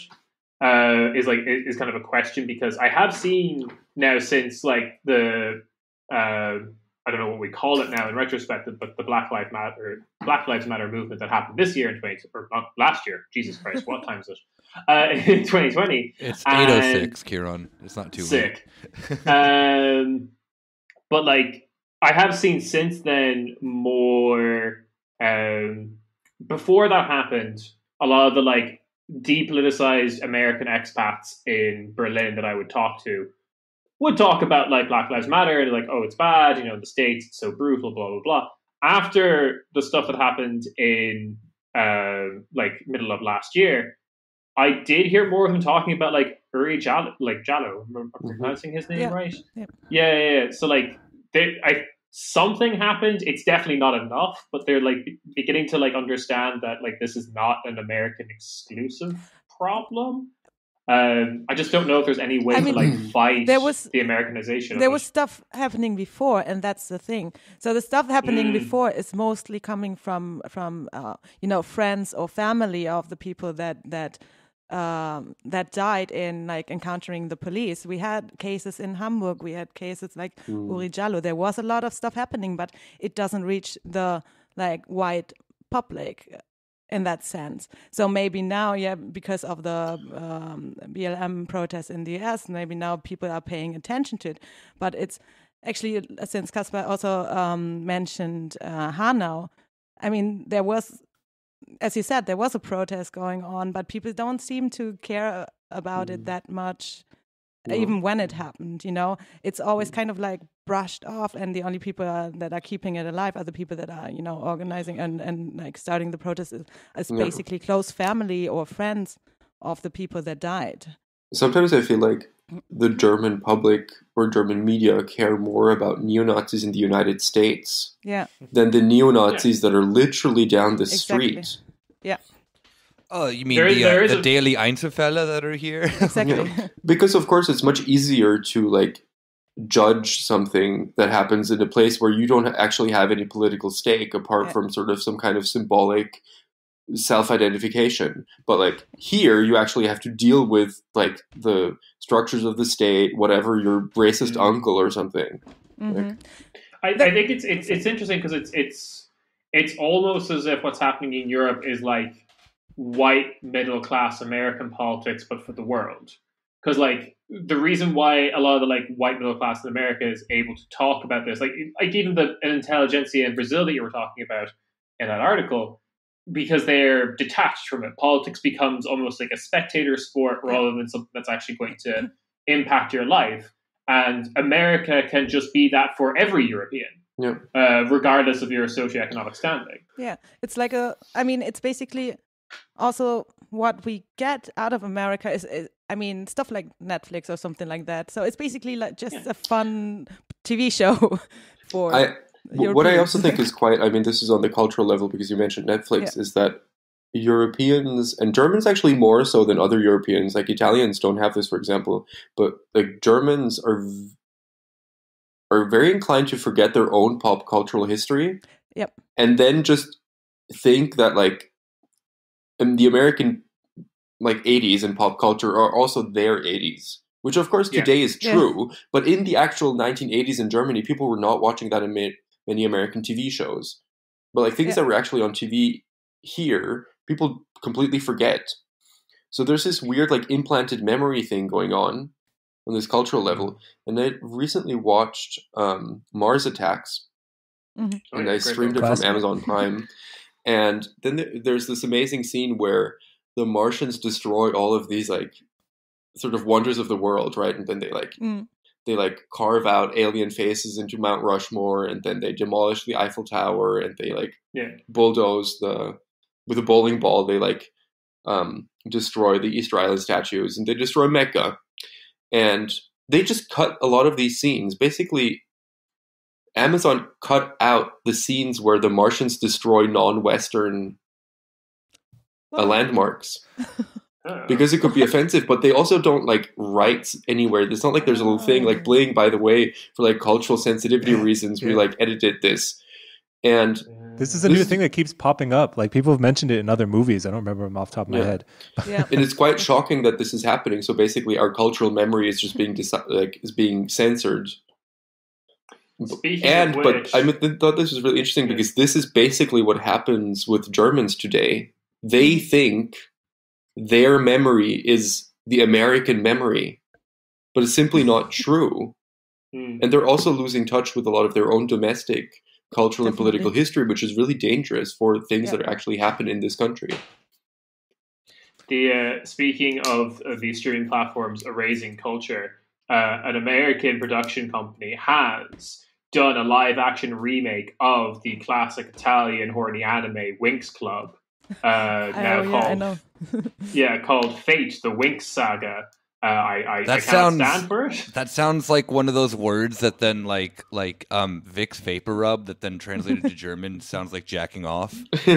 Is kind of a question, because I have seen now since like the I don't know what we call it now in retrospect, but the Black Lives Matter movement that happened this year in 20, or not last year. Jesus Christ, what time is it? In 2020. It's 8:06, Kieran. It's not too sick. late. But like I have seen since then more. Before that happened, a lot of the like depoliticized American expats in Berlin that I would talk to would talk about like Black Lives Matter and like, oh, it's bad, in the States, it's so brutal, blah, blah, blah. After the stuff that happened in like middle of last year, I did hear more of them talking about like Uri Jallo, am I pronouncing his name right? Yeah. So like something happened. It's definitely not enough, but they're like beginning to like understand that like this is not an American exclusive problem. I just don't know if there's any way to like fight the Americanization. There was stuff happening before, and that's the thing. So the stuff happening before is mostly coming from friends or family of the people that died in like encountering the police. We had cases in Hamburg. We had cases like Uri Jallo. There was a lot of stuff happening, but it doesn't reach the like white public in that sense. So maybe now, because of the BLM protests in the US, maybe now people are paying attention to it. But it's actually, since Caspar also mentioned Hanau, I mean, there was, as you said, there was a protest going on, but people don't seem to care about it that much, even when it happened, It's always kind of like brushed off, and the only people that are keeping it alive are the people that are, organizing and like starting the protest is basically close family or friends of the people that died. Sometimes I feel like the German public or German media care more about neo-Nazis in the United States than the neo-Nazis that are literally down the street. Yeah. Oh, you mean the daily Einzelfälle that are here? Exactly. Because, of course, it's much easier to, like, judge something that happens in a place where you don't actually have any political stake apart from sort of some kind of symbolic self-identification. But, like, here you actually have to deal with, like, the structures of the state, whatever, your racist uncle or something. Mm-hmm. I think it's interesting because it's almost as if what's happening in Europe is, like, white middle class American politics, but for the world. Because like the reason why a lot of the like white middle class in America is able to talk about this, like even an intelligentsia in Brazil that you were talking about in that article, because they're detached from it. Politics becomes almost like a spectator sport rather than something that's actually going to impact your life. And America can just be that for every European. Regardless of your socioeconomic standing. Yeah, it's like it's basically also what we get out of America is stuff like Netflix or something like that. So it's basically like just a fun TV show for what I also think is quite, this is on the cultural level because you mentioned Netflix, is that Europeans and Germans actually more so than other Europeans, like Italians don't have this, for example, but like Germans are very inclined to forget their own pop cultural history. Yep. And then just think that like in the American like 80s and pop culture are also their 80s, which of course today is true, but in the actual 1980s in Germany, people were not watching that in many American TV shows. But like things that were actually on TV here, people completely forget. So there's this weird like implanted memory thing going on this cultural level. And I recently watched Mars Attacks, and I streamed it from Amazon Prime. And then there's this amazing scene where the Martians destroy all of these like sort of wonders of the world, right? And then they carve out alien faces into Mount Rushmore, and then they demolish the Eiffel Tower, and they bulldoze with a bowling ball. They destroy the Easter Island statues, and they destroy Mecca, and they just cut a lot of these scenes. Basically, Amazon cut out the scenes where the Martians destroy non-Western landmarks. because it could be offensive, but they also don't like write anywhere. It's not like there's a little thing like bling, by the way, for like cultural sensitivity reasons, we like edited this. And this is a new thing that keeps popping up. Like people have mentioned it in other movies. I don't remember them off the top of my head. Yeah. And it's quite shocking that this is happening. So basically our cultural memory is just being is being censored. But I thought this was really interesting because this is basically what happens with Germans today. They think their memory is the American memory, but it's simply not true. And they're also losing touch with a lot of their own domestic cultural and political history, which is really dangerous for things that actually happen in this country. Speaking of these streaming platforms erasing culture, an American production company has done a live-action remake of the classic Italian horny anime Winx Club. Called Fate, the Winx Saga. I can't stand for it. That sounds like one of those words that then like Vicks Vapor Rub that then translated to German sounds like jacking off. But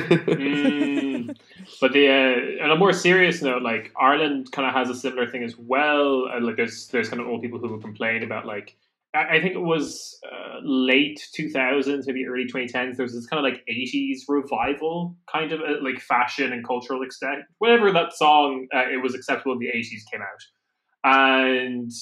on a more serious note, like Ireland kind of has a similar thing as well. Like there's kind of old people who will complain about like I think it was late 2000s, maybe early 2010s. There was this kind of like 80s revival, kind of like fashion and cultural extent. Whatever that song, it was acceptable in the 80s came out. And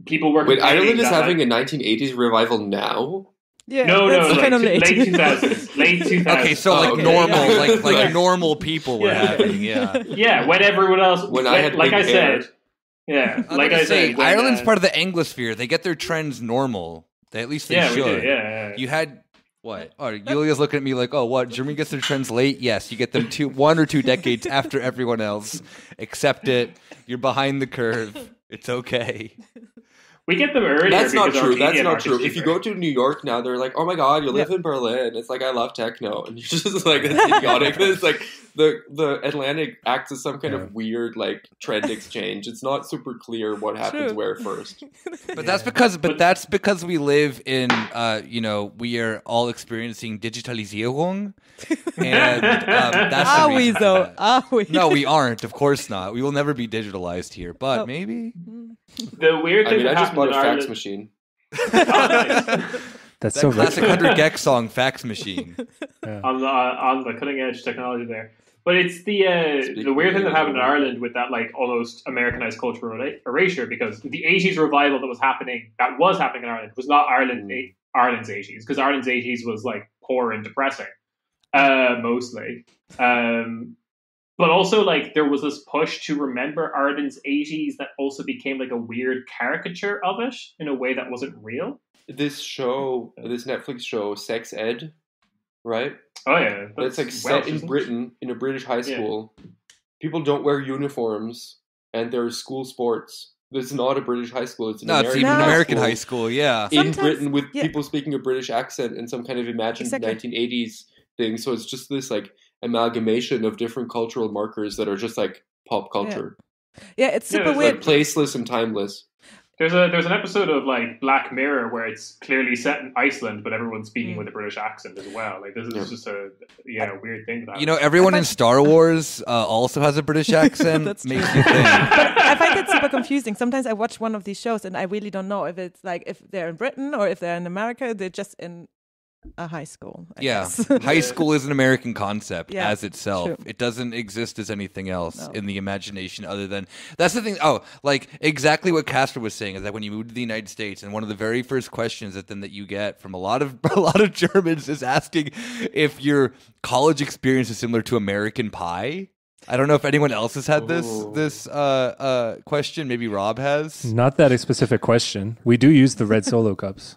people were Wait, Ireland is having a 1980s revival now? Yeah, no, like kind of late 2000s. Late 2000s. Okay, so normal, like normal people were having, yeah, when everyone else, when I had like I hair. said, like I said, Ireland's part of the Anglosphere. They get their trends normal. At least they should. Yeah. You had what? Oh, Yulia's looking at me like, oh, what? Germany gets their trends late? Yes, you get them 1 or 2 decades after everyone else. Accept it. You're behind the curve. It's okay. We get them earlier. That's not true. That's not true. If you go to New York now, they're like, "Oh my god, you live in Berlin." It's like I love techno, and you're just like that's idiotic. It's like the Atlantic acts as some kind of weird like trend exchange. It's not super clear what happens where first. But that's because we live in we are all experiencing digitalisierung, and that's are we though? Are we? No, we aren't. Of course not. We will never be digitalized here, but maybe. The weird thing I just bought a fax Ireland... machine. That's so classic 100 gex song fax machine. On the cutting edge technology there. But it's the weird thing that happened in Ireland with that like almost Americanized cultural erasure, because the 80s revival that was happening in Ireland was not Ireland's 80s, because Ireland's 80s was like poor and depressing mostly. But also, like, there was this push to remember Ireland's 80s that also became, like, a weird caricature of it in a way that wasn't real. This Netflix show, Sex Ed, right? Oh, yeah. It's, like, set in Britain, in a British high school. Yeah. People don't wear uniforms, and there's school sports. It's not a British high school. It's an American high school, yeah. In Britain, with people speaking a British accent and some kind of imagined 1980s thing. So it's just this, like, amalgamation of different cultural markers that are just like pop culture. Yeah, it's super weird. Like placeless and timeless. There's an episode of like Black Mirror where it's clearly set in Iceland, but everyone's speaking with a British accent as well. Like this is just a weird thing. Everyone in Star Wars also has a British accent. That's makes true. you think. I find it super confusing. Sometimes I watch one of these shows and I really don't know if it's like if they're in Britain or if they're in America. They're just in a high school. I guess. High school is an American concept as itself. True. It doesn't exist as anything else in the imagination other than that's the thing. Oh, like exactly what Caspar was saying is that when you move to the United States, and one of the very first questions that you get from a lot of Germans is asking if your college experience is similar to American Pie. I don't know if anyone else has had this question. Maybe Rob has. Not that a specific question. We do use the red Solo cups.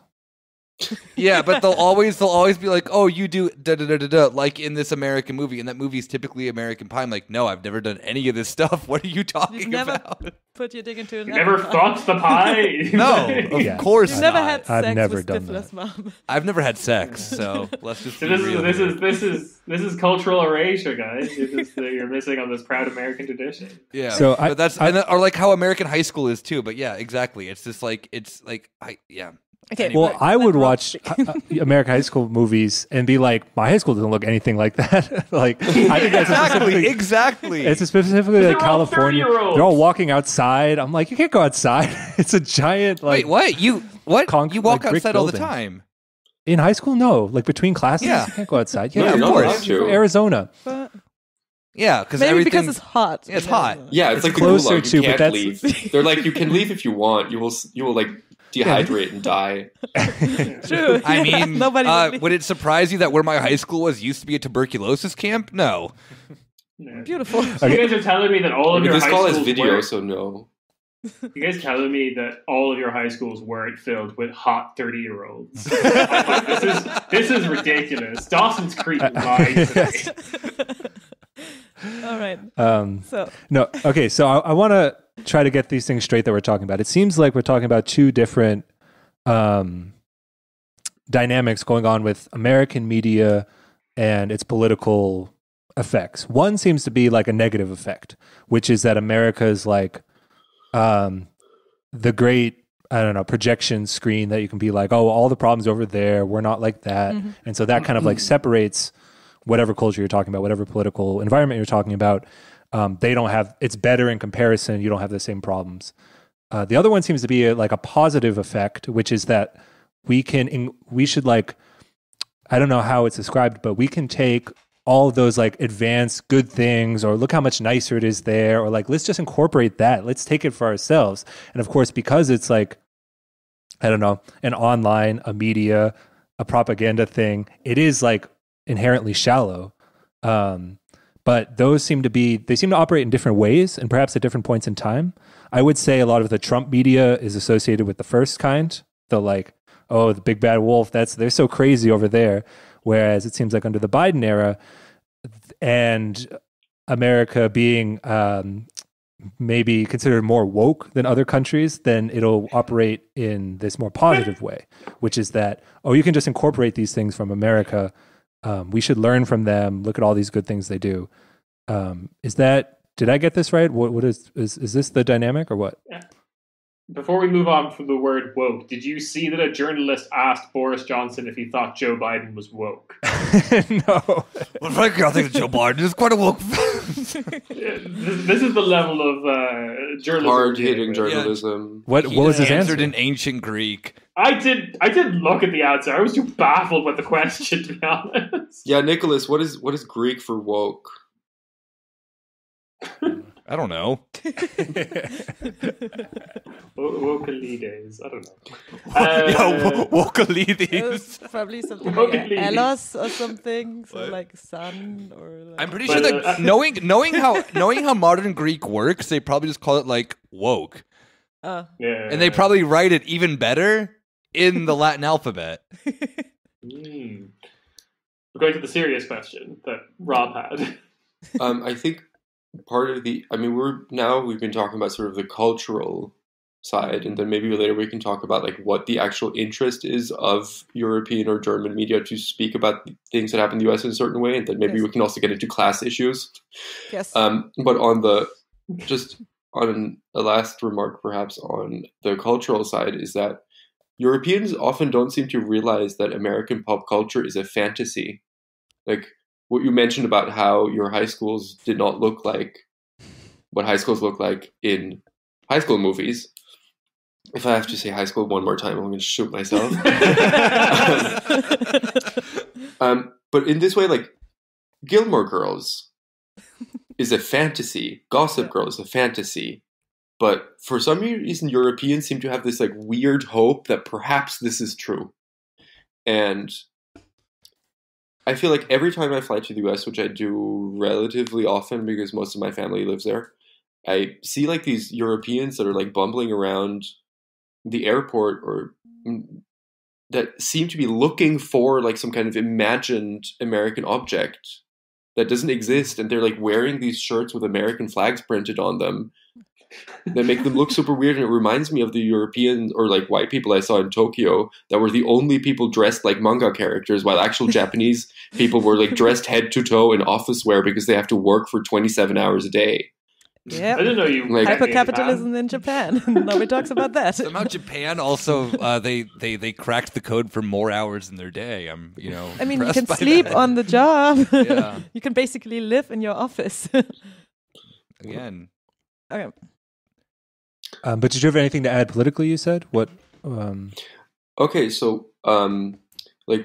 Yeah, but they'll always be like, "Oh, you do da da da da da," like in this American movie, and that movie's typically American Pie. I'm like, no, I've never done any of this stuff. What are you talking about? Put your dick into an never fucked the pie. No, of course You've never had sex I've never with done Stifler's that. mom. I've never had sex, so let's just. So this is cultural erasure, guys. You're missing on this proud American tradition. Yeah, so or like how American high school is too. But yeah, exactly. It's just like Okay. Well, I would Rob watch speak. American high school movies and be like, my high school doesn't look anything like that. Like, I think that's Exactly. It's specifically like They're all California. 30-year-olds. They're all walking outside. I'm like, you can't go outside. It's a giant like. Wait, what? You walk like brick outside all the building. time? In high school, no. Like between classes, Yeah. you can't go outside. No, Yeah, you're of not course. allowed to. From Arizona. But Yeah, because maybe everything. because it's hot. Yeah, it's hot. Yeah, it's like the closer gulag. to, You but can't that's- leave. They're like, you can leave if you want. You will like dehydrate and die. True. I Yeah, mean, nobody would it surprise you that where my high school was used to be a tuberculosis camp? No. Yeah. Beautiful. You guys are telling me that all of But your this high call is schools video, weren't, so no. you guys telling me that all of your high schools weren't filled with hot 30-year-olds. this is ridiculous. Dawson's Creek lied today. All right. So No, okay. So I want to try to get these things straight that we're talking about. It seems like we're talking about two different dynamics going on with American media and its political effects. One seems to be like a negative effect, which is that America is like the great, I don't know, projection screen that you can be like, oh, all the problems over there, we're not like that. And so that kind of like separates whatever culture you're talking about, whatever political environment you're talking about. They don't have, it's better in comparison. You don't have the same problems. The other one seems to be like a positive effect, which is that we should like, I don't know how it's described, but we can take all of those like advanced good things, or look how much nicer it is there, or like, let's just incorporate that. Let's take it for ourselves. And of course, because it's like, I don't know, an online, a media, a propaganda thing, it is like inherently shallow. But those seem to operate in different ways and perhaps at different points in time. I would say a lot of the Trump media is associated with the first kind, the like, oh, the big bad wolf, they're so crazy over there. Whereas it seems like under the Biden era and America being maybe considered more woke than other countries, then it'll operate in this more positive way, which is that, oh, you can just incorporate these things from America. We should learn from them. Look at all these good things they do. Did I get this right? What is this the dynamic or what? Before we move on from the word woke, did you see that a journalist asked Boris Johnson if he thought Joe Biden was woke? No. Well, frankly, I think Joe Biden is quite a woke. This is the level of journalism. Hard-hitting journalism. What was his answer? Answered in ancient Greek. I did look at the answer. I was too baffled with the question, to be honest. Yeah, Nicholas, what is Greek for woke? I don't know. Wokalides. I don't Yo, know. Wokalides. it's probably something Okay, like please. Elos or something. So What? like sun or like I'm pretty But, sure that knowing how modern Greek works, they probably just call it like woke, uh, Yeah. and they probably write it even better in the Latin alphabet. Mm. We're going to the serious question that Rob had. I think part of we've been talking about sort of the cultural side, and then maybe later we can talk about like what the actual interest is of European or German media to speak about things that happen in the US in a certain way, and then maybe Yes. we can also get into class issues. yes. But on a last remark perhaps on the cultural side is that Europeans often don't seem to realize that American pop culture is a fantasy. Like what you mentioned about how your high schools did not look like what high schools look like in high school movies. If I have to say high school one more time, I'm going to shoot myself. But in this way, like Gilmore Girls is a fantasy. Gossip Girl is a fantasy. But for some reason, Europeans seem to have this like weird hope that perhaps this is true. And I feel like every time I fly to the US, which I do relatively often because most of my family lives there, I see like these Europeans that are like bumbling around the airport or that seem to be looking for like some kind of imagined American object that doesn't exist. And they're like wearing these shirts with American flags printed on them that make them look super weird. And it reminds me of the European or like white people I saw in Tokyo that were the only people dressed like manga characters, while actual Japanese people were like dressed head to toe in office wear because they have to work for 27 hours a day. Yeah. I didn't know you Like- met me in Hypercapitalism in Japan. Nobody talks about that. Somehow Japan also they cracked the code for more hours in their day. I'm I mean, you impressed can by sleep that. on the job. Yeah. You can basically live in your office. Again. Okay. But did you have anything to add politically? You said what? Okay, so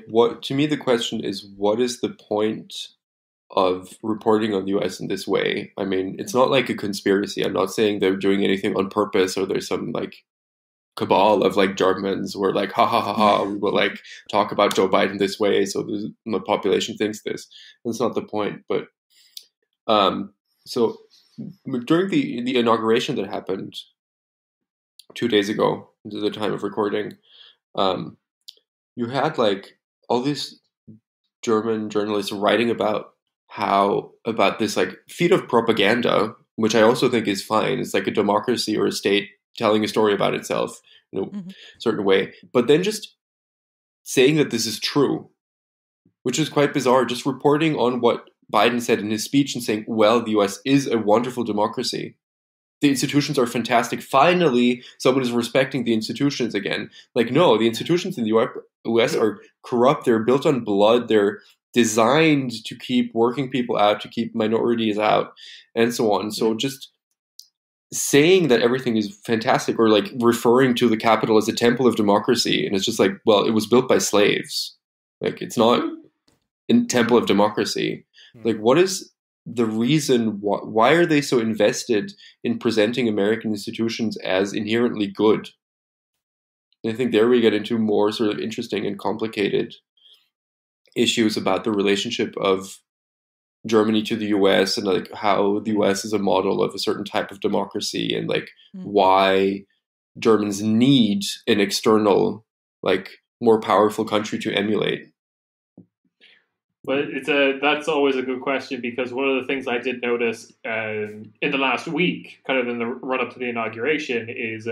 what to me the question is, what is the point of reporting on the US in this way? I mean, it's not like a conspiracy. I'm not saying they're doing anything on purpose or there's some like cabal of like Germans who are like, ha ha ha ha, we will like talk about Joe Biden this way so the population thinks this. That's not the point. But so during the inauguration that happened 2 days ago, to the time of recording, you had like all these German journalists writing about this like feat of propaganda, which I also think is fine. It's like a democracy or a state telling a story about itself in a certain way, but then just saying that this is true, which is quite bizarre. Just reporting on what Biden said in his speech and saying, well, the US is a wonderful democracy. The institutions are fantastic. Finally, someone is respecting the institutions again. Like, no, the institutions in the US are corrupt. They're built on blood. They're designed to keep working people out, to keep minorities out, and so on. So just saying that everything is fantastic, or like referring to the Capitol as a temple of democracy, and it's just like, well, it was built by slaves. Like, it's not a temple of democracy. Like, what is the reason? Why are they so invested in presenting American institutions as inherently good? And I think there we get into more sort of interesting and complicated issues about the relationship of Germany to the US, and like how the US is a model of a certain type of democracy, and like why Germans need an external, like more powerful country to emulate. But that's always a good question, because one of the things I did notice in the last week, kind of in the run up to the inauguration, is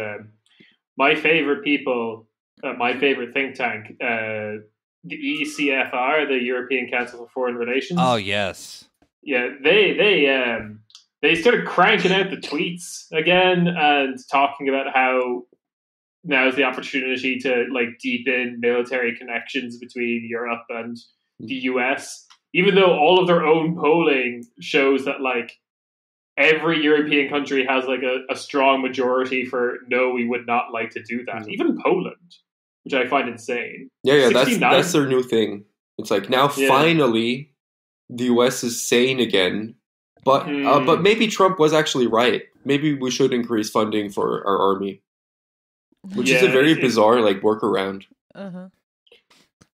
my favorite people, my favorite think tank, the ECFR, the European Council for Foreign Relations. Oh yes, yeah, they started cranking out the tweets again and talking about how now is the opportunity to like deepen military connections between Europe and the US, even though all of their own polling shows that like every European country has like a strong majority for no, we would not like to do that. Even Poland, which I find insane. Yeah, 69. that's their new thing. It's like now finally the US is sane again, but maybe Trump was actually right. Maybe we should increase funding for our army, which is a very bizarre like workaround.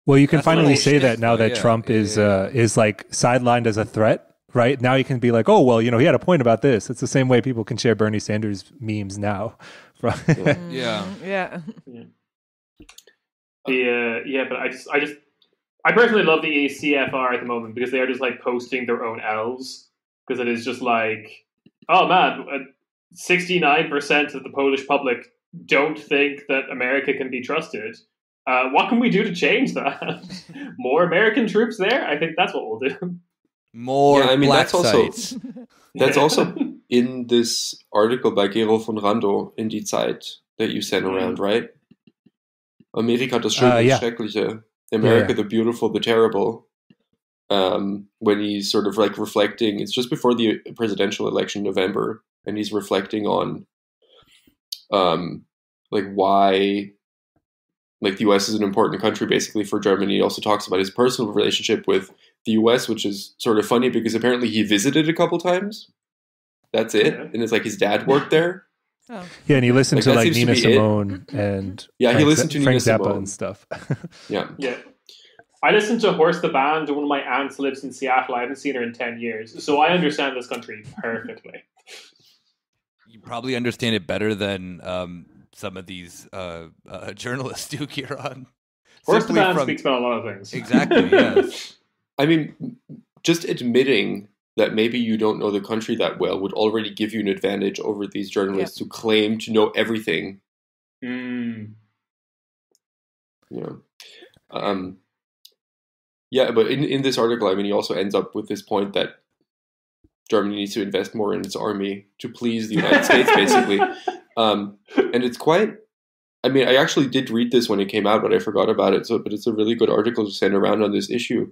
Well, you can That's finally like say shtick, that now though, that Trump is like sidelined as a threat, right? Now you can be like, oh, well, he had a point about this. It's the same way people can share Bernie Sanders memes now. yeah. But I personally love the ECFR at the moment, because they are just like posting their own elves, because it is just like, oh man, 69% of the Polish public don't think that America can be trusted. What can we do to change that? More American troops there? I think that's what we'll do. More black that's sites. That's also in this article by Gero von Randow in Die Zeit that you sent around, right? Amerika das Schöne, das Schreckliche. America the Beautiful, the Terrible. When he's sort of like reflecting, it's just before the presidential election in November, and he's reflecting on like why like the US is an important country basically for Germany. He also talks about his personal relationship with the US, which is sort of funny because apparently he visited a couple times. That's it. And it's like his dad worked there. Oh. Yeah, and he listened to like Nina Simone and he listened to Frank Nina Zappa Simone and stuff. Yeah. I listened to Horse the Band, and one of my aunts lives in Seattle. I haven't seen her in 10 years, so I understand this country perfectly. You probably understand it better than some of these journalists do, Kieran. Horse the Band speaks about a lot of things. Exactly, yes. I mean, just admitting that maybe you don't know the country that well would already give you an advantage over these journalists who claim to know everything. Mm. Yeah, but in this article, I mean, he also ends up with this point that Germany needs to invest more in its army to please the United States, basically. And it's quite... I mean, I actually did read this when it came out, but I forgot about it. But it's a really good article to send around on this issue,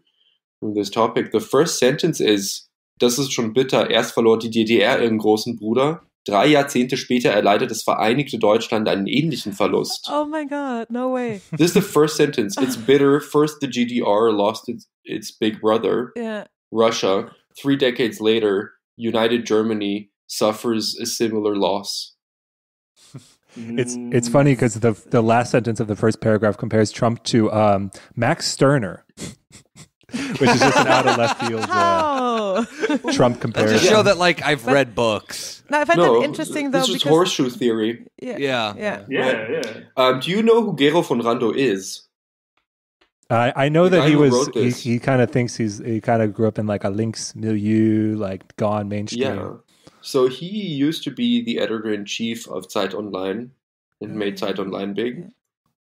on this topic. The first sentence is, das ist schon bitter. Erst verlor die DDR ihren großen Bruder. 3 Jahrzehnte später erleidet das Vereinigte Deutschland einen ähnlichen Verlust. Oh my God, no way. This is the first sentence. It's bitter. First, the GDR lost its big brother, Russia. 3 decades later, United Germany suffers a similar loss. It's funny because the last sentence of the first paragraph compares Trump to Max Stirner, which is just an out of left field Trump comparison. To show that I've read books. No, I find that interesting though. This is horseshoe theory. Yeah. Do you know who Gero von Randow is? I know that he kind of thinks he kind of grew up in a Lynx milieu, gone mainstream. Yeah. So he used to be the editor-in-chief of Zeit Online and made Zeit Online big.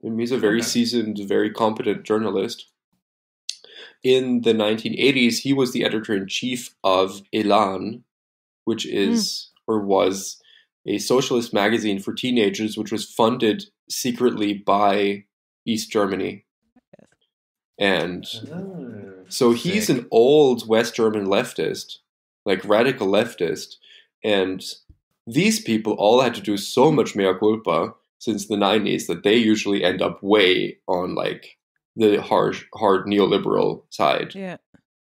And he's a very seasoned, very competent journalist. In the 1980s, he was the editor-in-chief of Elan, which is, or was, a socialist magazine for teenagers, which was funded secretly by East Germany. And so he's an old West German leftist, radical leftist. And these people all had to do so much mea culpa since the 90s that they usually end up way on the hard neoliberal side. Yeah.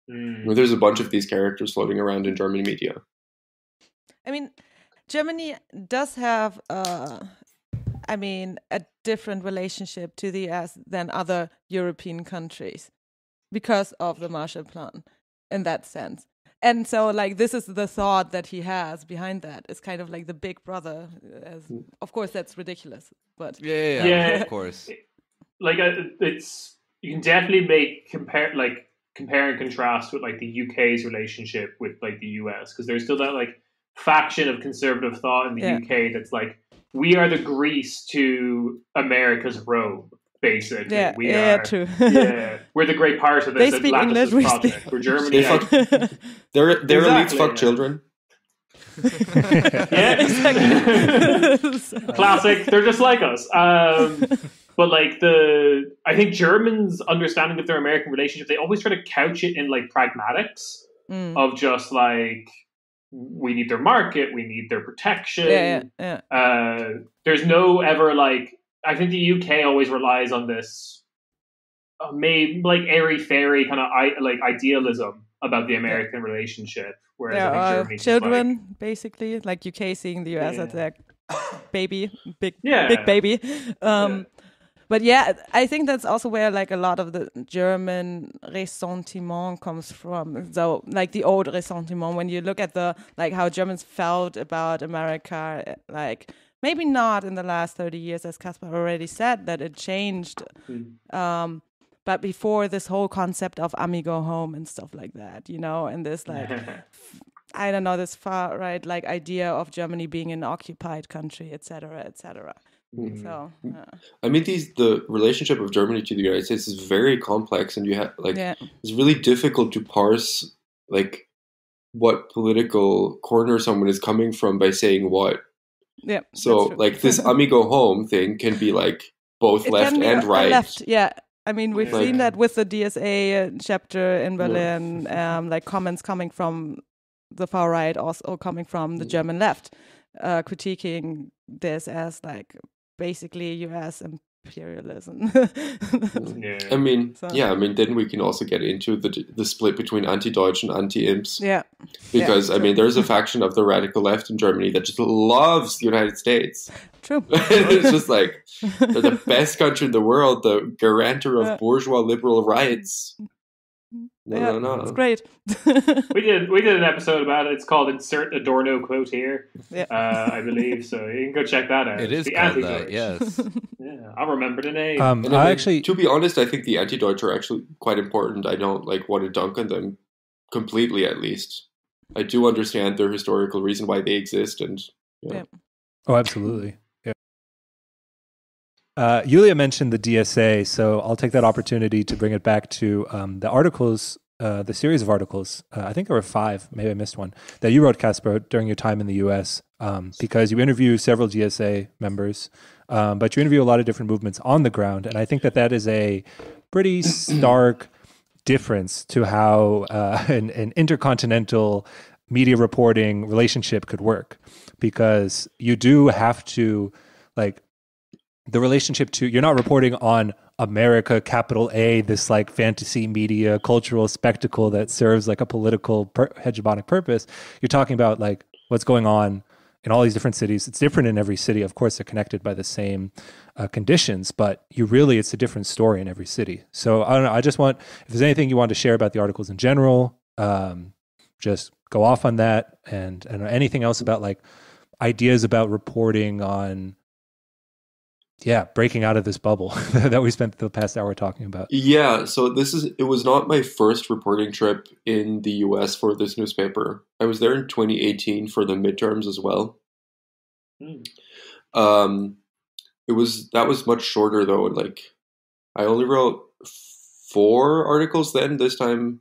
There's a bunch of these characters floating around in German media. I mean, Germany does have, a different relationship to the US than other European countries because of the Marshall Plan in that sense. And so, this is the thought that he has behind that. It's kind of like the big brother. Of course, that's ridiculous, but yeah, of course. It's you can definitely compare and contrast with the UK's relationship with the US, because there's still that faction of conservative thought in the UK that's we are the Greece to America's Rome. Basically, true. We're the great part of this they speak English, project. We're Germany. They're elites fuck children. Yeah, exactly. Classic. They're just like us. But I think Germans' understanding of their American relationship, they always try to couch it in pragmatics of just we need their market, we need their protection. There's no ever I think the UK always relies on this airy-fairy kind of idealism about the American relationship, whereas I think Germany children basically UK seeing the US as their baby, big baby. But I think that's also where a lot of the German ressentiment comes from. So the old ressentiment, when you look at the how Germans felt about America, maybe not in the last 30 years, as Caspar already said, that it changed. But before, this whole concept of amigo home and stuff like that, and this I don't know, this far right idea of Germany being an occupied country, etc., etc. So, I mean, the relationship of Germany to the United States is very complex, and you have it's really difficult to parse what political corner someone is coming from by saying what. Yeah. So this amigo home thing can be both left and right. Left, yeah. I mean, we've seen that with the DSA chapter in Berlin, comments coming from the far right, also coming from the German left, critiquing this as basically US imperialism. I mean, then we can also get into the split between anti-Deutsch and anti-imps. Yeah. Because, there's a faction of the radical left in Germany that just loves the United States. True. It's just they're the best country in the world, the guarantor of bourgeois liberal rights. No. It's great. we did an episode about it. It's called "Insert Adorno Quote Here," I believe. So you can go check that out. It is the called that, yes. Yeah, I'll remember the name. To be honest, I think the anti-Deutsch are actually quite important. I don't want to dunk on them completely, at least. I do understand their historical reason why they exist, and Oh, absolutely. Yulia mentioned the DSA, so I'll take that opportunity to bring it back to the articles the series of articles. I think there were 5, maybe I missed one, that you wrote, Caspar, during your time in the U.S. Because you interview several GSA members, but you interview a lot of different movements on the ground, and I think that is a pretty stark difference to how an intercontinental media reporting relationship could work, because you do have to, like, the relationship to, you're not reporting on America, capital A, this like fantasy media cultural spectacle that serves like a political hegemonic purpose. You're talking about like what's going on in all these different cities. It's different in every city. Of course, they're connected by the same conditions, but it's a different story in every city. So I don't know. I just want, if there's anything you want to share about the articles in general, just go off on that. And anything else about like ideas about reporting on, breaking out of this bubble that we spent the past hour talking about. Yeah, so it was not my first reporting trip in the US for this newspaper. I was there in 2018 for the midterms as well. That was much shorter though. Like, I only wrote 4 articles then, this time,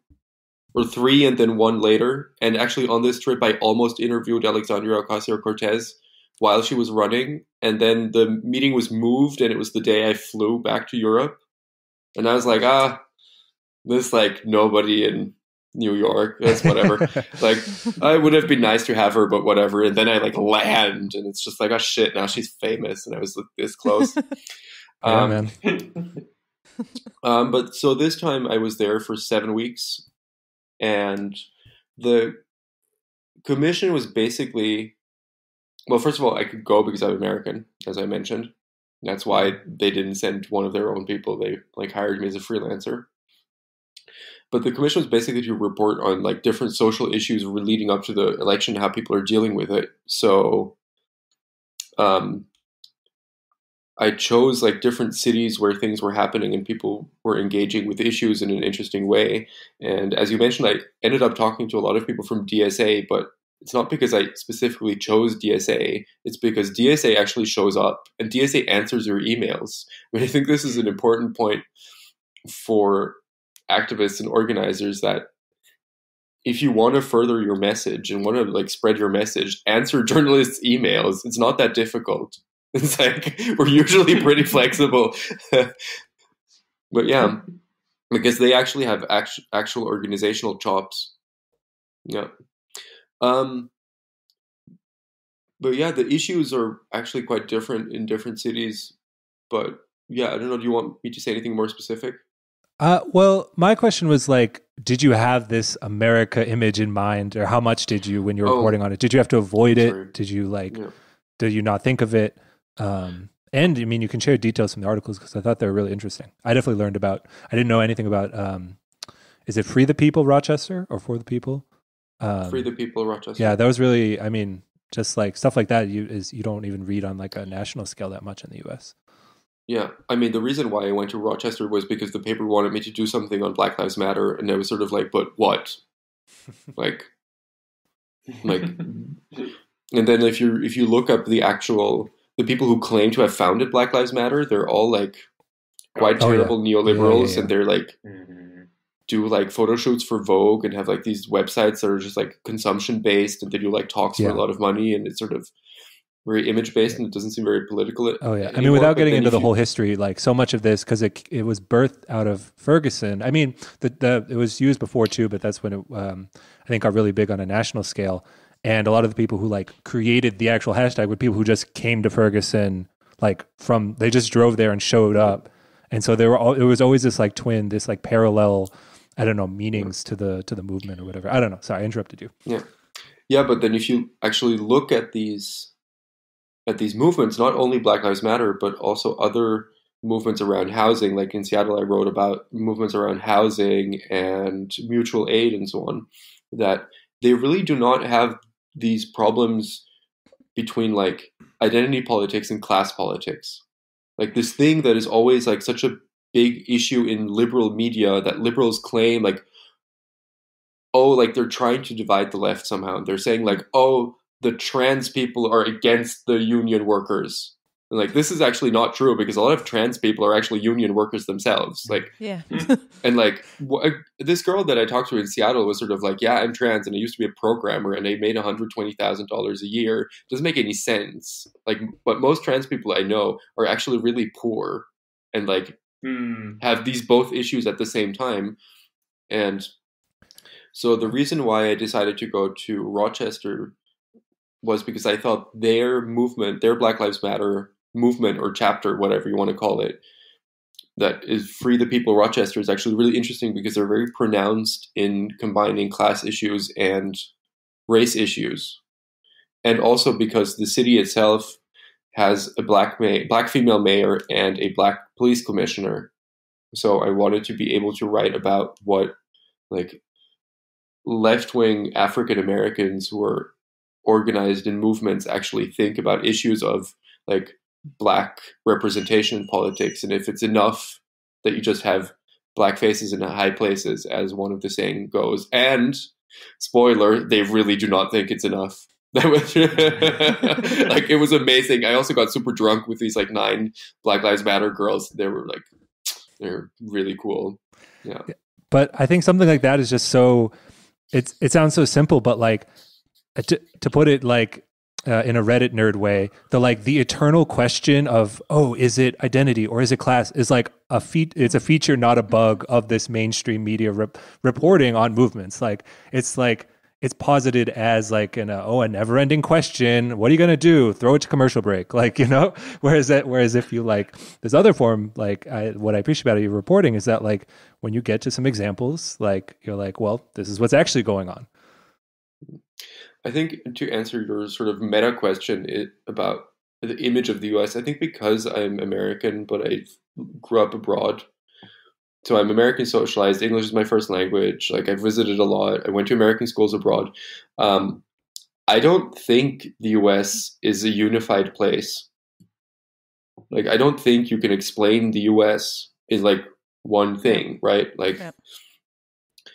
or 3 and then 1 later. And actually on this trip, I almost interviewed Alexandria Ocasio-Cortez while she was running, and then the meeting was moved, and it was the day I flew back to Europe, and I was like, this like nobody in New York, that's whatever. Like, I would have been nice to have her, but whatever. And then I like land, and it's just like, oh shit, now she's famous, and I was like, this close. Man. But so this time I was there for 7 weeks, and the commission was basically, well, first of all, I could go because I'm American, as I mentioned. That's why they didn't send one of their own people. They like hired me as a freelancer. But the commission was basically to report on like different social issues leading up to the election, how people are dealing with it. So I chose like different cities where things were happening and people were engaging with issues in an interesting way. And as you mentioned, I ended up talking to a lot of people from DSA, but it's not because I specifically chose DSA. It's because DSA actually shows up and DSA answers your emails. I mean, I think this is an important point for activists and organizers, that if you want to further your message and want to like spread your message, answer journalists' emails. It's not that difficult. It's like, we're usually pretty flexible. But yeah, because they actually have actual organizational chops. Yeah. But yeah, the issues are actually quite different in different cities. But yeah, I don't know. Do you want me to say anything more specific? Well, my question was like, did you have this America image in mind, or how much did you, when you were reporting on it? Did you have to avoid it? Sorry. Did you like, did you not think of it? And I mean, you can share details from the articles because I thought they were really interesting. I definitely learned about, I didn't know anything about, is it Free the People Rochester or For the People? Free the People Rochester. Yeah, that was really, I mean, just like stuff like that, you don't even read on like a national scale that much in the US. Yeah, I mean, the reason why I went to Rochester was because the paper wanted me to do something on Black Lives Matter, and I was sort of like, but what? like, and then if you look up the people who claim to have founded Black Lives Matter, they're all like quite terrible neoliberals, and they're like do like photo shoots for Vogue and have like these websites that are just like consumption based, and they do like talks for a lot of money, and it's sort of very image based, and it doesn't seem very political. I mean, without getting into the whole history, like so much of this, because it was birthed out of Ferguson. I mean, it was used before too, but that's when it I think got really big on a national scale. And a lot of the people who like created the actual hashtag were people who just came to Ferguson, like they just drove there and showed up, and so it was always this like this like parallel, I don't know, meanings to the movement or whatever. I don't know. Sorry, I interrupted you. Yeah, but then if you actually look at these movements, not only Black Lives Matter, but also other movements around housing. Like in Seattle, I wrote about movements around housing and mutual aid and so on, that they really do not have these problems between like identity politics and class politics. Like this thing that is always like such a big issue in liberal media, that liberals claim like, oh, like they're trying to divide the left somehow. They're saying like, oh, the trans people are against the union workers. And, like, this is actually not true because a lot of trans people are actually union workers themselves. Like, Yeah. and like this girl that I talked to in Seattle was sort of like, yeah, I'm trans and I used to be a programmer and I made $120,000 a year. Doesn't make any sense. Like, but most trans people I know are actually really poor and like have these both issues at the same time. And so the reason why I decided to go to Rochester was because I thought their movement, their Black Lives Matter movement or chapter, whatever you want to call it, that is Free the People Rochester, is actually really interesting because they're very pronounced in combining class issues and race issues. And also because the city itself has a black female mayor and a black police commissioner. So I wanted to be able to write about what like left-wing African Americans who are organized in movements actually think about issues of like black representation in politics, and if it's enough that you just have black faces in high places, as one of the saying goes. And spoiler, they really do not think it's enough. That was like, it was amazing. I also got super drunk with these like 9 Black Lives Matter girls. They're really cool. Yeah. But I think something like that is just so, it sounds so simple, but like to put it like in a Reddit nerd way, the eternal question of, oh, is it identity or is it class, is like it's a feature, not a bug of this mainstream media reporting on movements. It's posited as like a never-ending question. What are you going to do? Throw it to commercial break, Whereas if you like this other form, what I appreciate about your reporting is that like when you get to some examples, like you're like, well, this is what's actually going on. I think to answer your sort of meta question about the image of the U.S., I think because I'm American, but I grew up abroad. So I'm American socialized. English is my first language. Like, I visited a lot. I went to American schools abroad. I don't think the US is a unified place. Like, I don't think you can explain the US in like one thing, right? Like, yeah.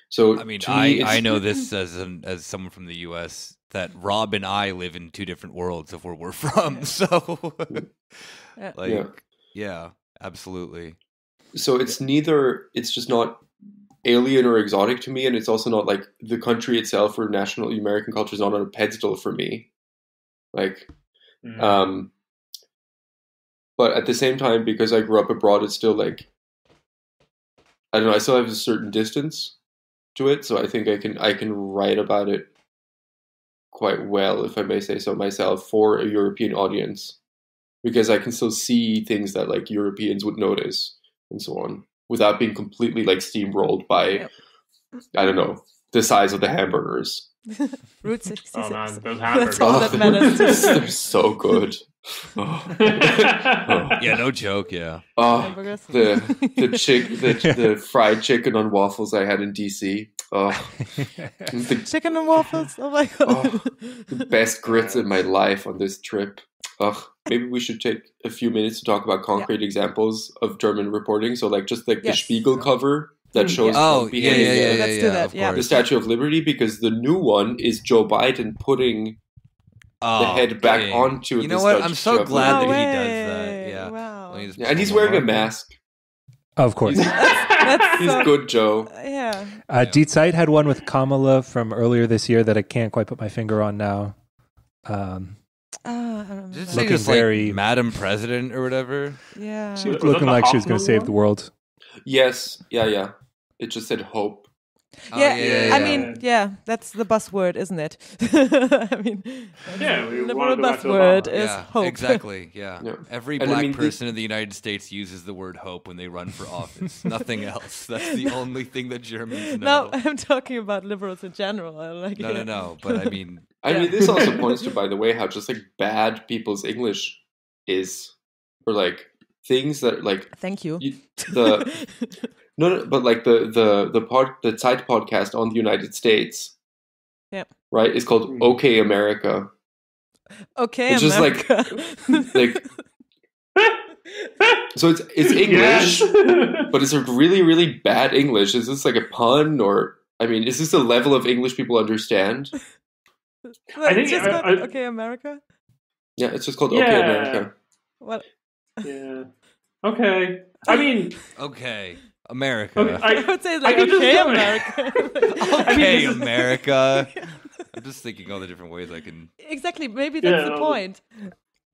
So I mean, I know this as someone from the US that Rob and I live in 2 different worlds of where we're from. So, yeah, absolutely. So it's just not alien or exotic to me, and it's also not like the country itself or national American culture is not on a pedestal for me. Like, but at the same time, because I grew up abroad, it's still like, I don't know, I still have a certain distance to it, so I think I can write about it quite well, if I may say so myself, for a European audience, because I can still see things that like Europeans would notice and so on, without being completely like steamrolled by, I don't know, the size of the hamburgers. Route 66. Oh man, those hamburgers. That's all that matters. They're so good. Oh. Yeah, no joke. Yeah. Oh, the fried chicken on waffles I had in DC. Oh, chicken and waffles. Oh my god. Oh, the best grits in my life on this trip. Maybe we should take a few minutes to talk about concrete examples of German reporting. So, like, just like the Spiegel cover that shows Trump beheading let's do that. Yeah, the Statue of Liberty, because the new one is Joe Biden putting the head back onto. You know what? I'm so glad that he does that. Yeah, wow. And he's wearing a mask. Of course. He's good, Joe. Yeah. Die Zeit had one with Kamala from earlier this year that I can't quite put my finger on now. I remember. Did it say just very like Madam President or whatever? Yeah. She was looking like she was going to save the world. Yes. Yeah. It just said hope. I mean, that's the buzzword, isn't it? I mean, we liberal buzzword is hope. Exactly. Yeah. Every black person in the United States uses the word hope when they run for office. Nothing else. That's the only thing that Germans know. No, I'm talking about liberals in general. No. But I mean, this also points to, by the way, how just like bad people's English is, or like things that like. Thank you. No, but like the Zeit podcast on the United States, right? It's called "Okay America." Okay, it's America. Just like so it's English, but it's a really really bad English. Is this like a pun, or I mean, is this a level of English people understand? I think it's just called Okay America. Yeah, it's just called Okay America. Well, Yeah. Okay. I mean, Okay, America. okay, I would say like, I can just okay, tell- America. I mean, Okay, this is- America. I'm just thinking all the different ways I can. Exactly. Maybe that's Yeah, the point.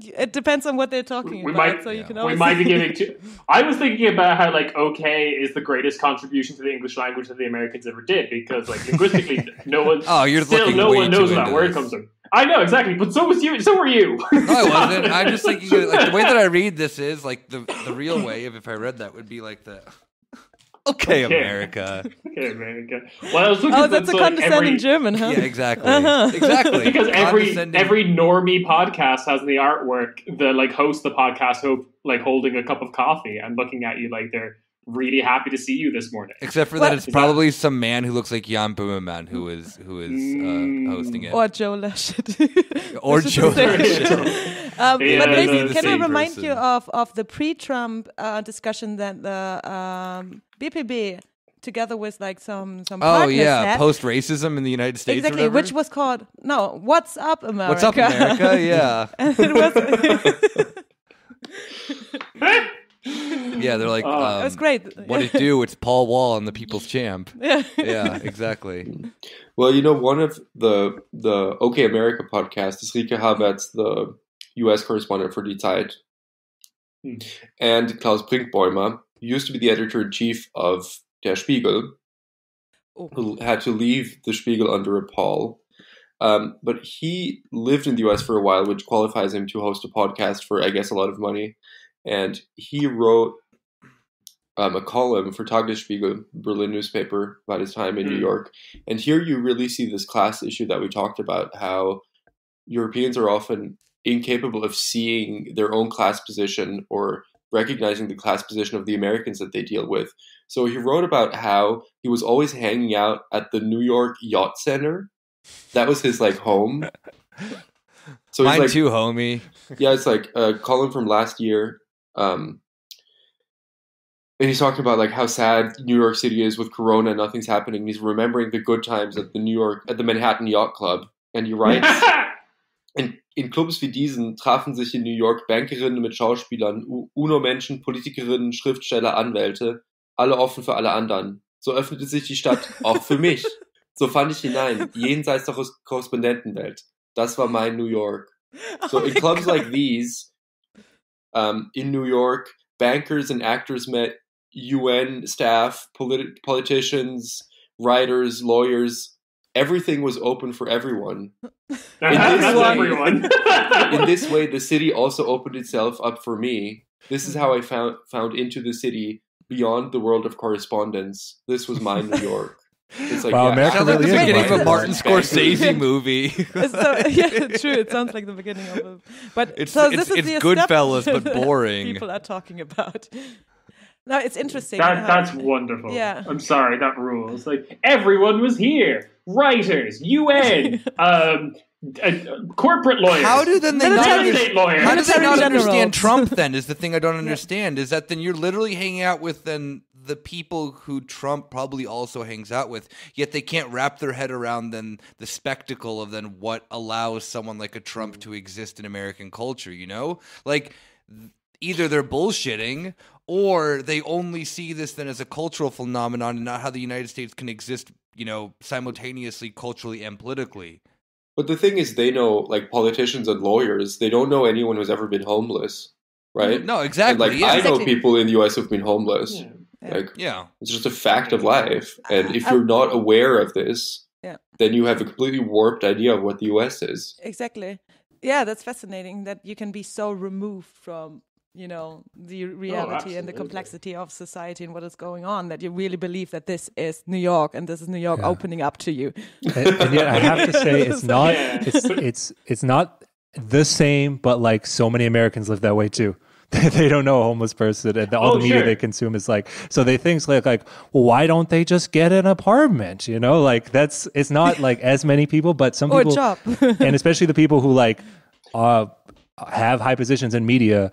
It depends on what they're talking We about. might- so you yeah. can we always might be giving to. I was thinking about how like okay is the greatest contribution to the English language that the Americans ever did because like linguistically no one Oh, you're still looking no way one knows too where that into word this. comes from. I know exactly, but so was you. So were you. No, I wasn't. I'm just thinking like the way that I read this is like the real way. If I read that would be like the. Okay, America. Okay, America. Well, I was looking Oh, at that's a so, like, condescending every, German, huh? Yeah, exactly. Uh-huh. Exactly. because every Condescending. normie podcast has the artwork the like host of the podcast like holding a cup of coffee and looking at you like they're really happy to see you this morning. Except for What? that, it's probably some man who looks like Jan Böhmermann who is hosting it, Or Joe Laschet. Or This is Joe the same. Laschet. Yeah, But maybe the can I same remind person. you of the pre-Trump discussion that the BPB, together with like some Oh partners yeah, had, post racism in the United States. or exactly, whatever. which was called "What's Up, America?" What's up, America? Yeah, And it was yeah. They're like, it was great. what it do? It's Paul Wall and the People's Champ. Yeah. Yeah, exactly. Well, you know, one of the OK America podcast is Rike Havertz, the U.S. correspondent for Die Zeit, and Klaus Brinkbäumer, who used to be the editor-in-chief of Der Spiegel, Oh. who had to leave the Spiegel under a poll. But he lived in the U.S. for a while, which qualifies him to host a podcast for, I guess, a lot of money. And he wrote a column for Tagesspiegel, Berlin newspaper, about his time in New York. And here you really see this class issue that we talked about, how Europeans are often incapable of seeing their own class position or recognizing the class position of the Americans that they deal with. So he wrote about how he was always hanging out at the New York Yacht Center. That was his like home. So Mine he's like, too, homie. yeah, it's like a column from last year. And he's talking about like how sad New York City is with Corona, nothing's happening. He's remembering the good times at the Manhattan Yacht Club. And he writes, in Clubs wie diesen trafen sich in New York Bankerinnen mit Schauspielern, UNO-Menschen, Politikerinnen, Schriftsteller, Anwälte, alle offen für alle anderen. So öffnete sich die Stadt auch für mich. So fand ich hinein, jenseits der Korrespondentenwelt. Das war mein New York. So in clubs like these, in New York, bankers and actors met UN staff, politicians, writers, lawyers. Everything was open for everyone. That's this way- everyone. In this way, the city also opened itself up for me. This is how I found into the city beyond the world of correspondence. This was my New York. It's like, Wow, yeah, America Sounds like the really is beginning of a like Martin that. Scorsese movie. So, yeah, true. It sounds like the beginning of a. But It's so this is the Goodfellas, establishment but boring. people are talking about. No, it's interesting. That's wonderful. Yeah. I'm sorry, that rules. Like everyone was here. Writers, UN, corporate lawyers. How do then they not Military under- state lawyers. How does that Military not generals. understand Trump then is the thing I don't understand. Is that then you're literally hanging out with then the people who Trump probably also hangs out with, yet they can't wrap their head around then the spectacle of then what allows someone like a Trump to exist in American culture, you know? Like either they're bullshitting or they only see this then as a cultural phenomenon and not how the United States can exist, you know, simultaneously culturally and politically. But the thing is, they know, like politicians and lawyers, they don't know anyone who's ever been homeless, right? No, And, exactly. like yeah. I know Exactly. people in the U.S. who've been homeless. Yeah. Like yeah. it's just a fact of life. And if you're not aware of this, Yeah. then you have a completely warped idea of what the U.S. is. Exactly. Yeah, that's fascinating that you can be so removed from, you know, the reality and the absolutely. complexity of society and what is going on that you really believe that this is New York and this is New York opening up to you. And yet I have to say it's not Yeah. it's not the same, but like so many Americans live that way too. They don't know a homeless person, and all the media sure. they consume is like, so they think like, well, why don't they just get an apartment? You know, like it's not like as many people, but some Or a people, job. and especially the people who like have high positions in media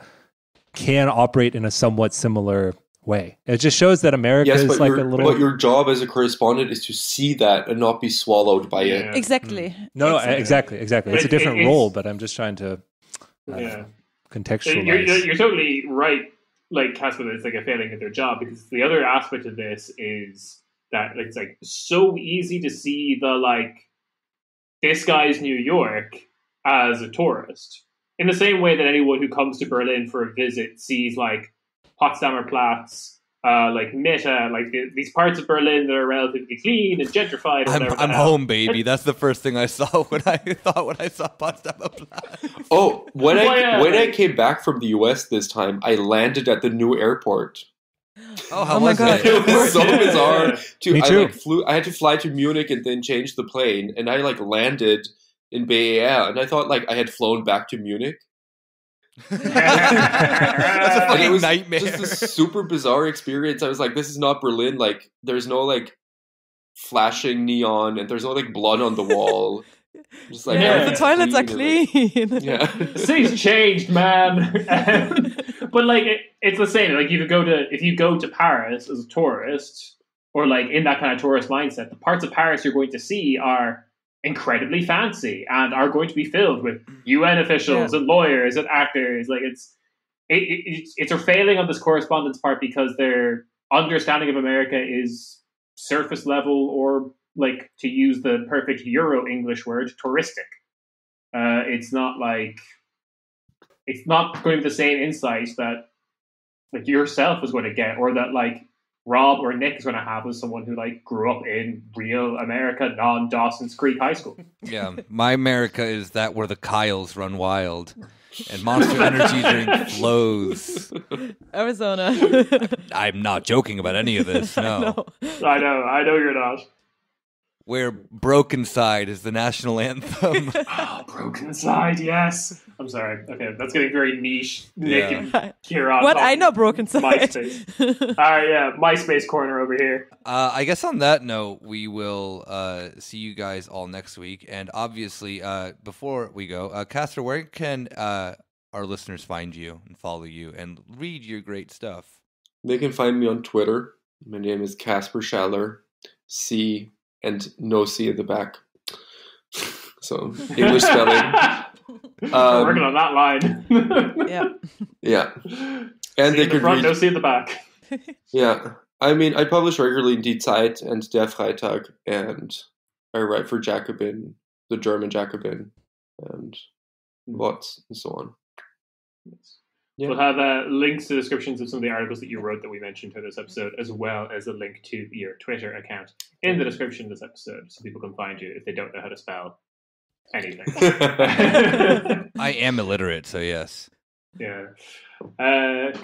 can operate in a somewhat similar way. It just shows that America Yes, is but, like a little. your job as a correspondent is to see that and not be swallowed by it. Exactly. No, Exactly. exactly. It's a different It's- role, but I'm just trying to. Yeah. contextualize. You're totally right, like Caspar, that it's like a failing at their job, because the other aspect of this is that it's like so easy to see the like this guy's New York as a tourist. In the same way that anyone who comes to Berlin for a visit sees like Potsdamer Platz, like Mitte, like these parts of Berlin that are relatively clean and gentrified. I'm home, baby. That's the first thing I saw when I saw Potsdamer Platz. Oh, when I came back from the US this time, I landed at the new airport. Oh, how was God. it? It was so bizarre. Me too. I had to fly to Munich and then change the plane, and I like landed in BER, and I thought like I had flown back to Munich. That's a And it fucking was nightmare. just a super bizarre experience. I was like, this is not Berlin. Like, there's no like flashing neon, and there's no like blood on the wall. Just like Yeah, the toilets are clean. clean. Yeah. The city's changed, man. But like it's the same. Like if you go to Paris as a tourist, or like in that kind of tourist mindset, the parts of Paris you're going to see are incredibly fancy and are going to be filled with UN officials and lawyers and actors. Like it's a failing on this correspondence part because their understanding of America is surface level, or like, to use the perfect Euro English word, touristic. It's not going to be the same insight that like yourself is going to get, or that like Rob or Nick is going to have as someone who like grew up in real America, non-Dawson's Creek High School. Yeah, my America is that where the Kyles run wild and Monster Energy drink flows. Arizona. I'm not joking about any of this. No. I know you're not. Where Broken Side is the national anthem. Oh, Broken Side, yes. I'm sorry. Okay, that's getting very niche. Nick Yeah. and Kieran. What? I know Broken Side. MySpace. Yeah, MySpace corner over here. I guess on that note, we will see you guys all next week. And obviously, before we go, Caspar, where can our listeners find you and follow you and read your great stuff? They can find me on Twitter. My name is Caspar Shaller. C and no C at the back. So English spelling. We're working on that line. Yeah. Yeah. And C they in the can front, read. no C in the back. Yeah. I mean, I publish regularly in Die Zeit and Der Freitag, and I write for Jacobin, the German Jacobin, and lots and so on. Yeah. We'll have links to descriptions of some of the articles that you wrote that we mentioned in this episode, as well as a link to your Twitter account in the description of this episode, so people can find you if they don't know how to spell anything. I am illiterate, so yes. Yeah.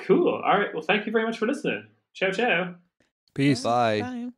Cool. All right. Well, thank you very much for listening. Ciao, ciao. Peace. Bye. Bye.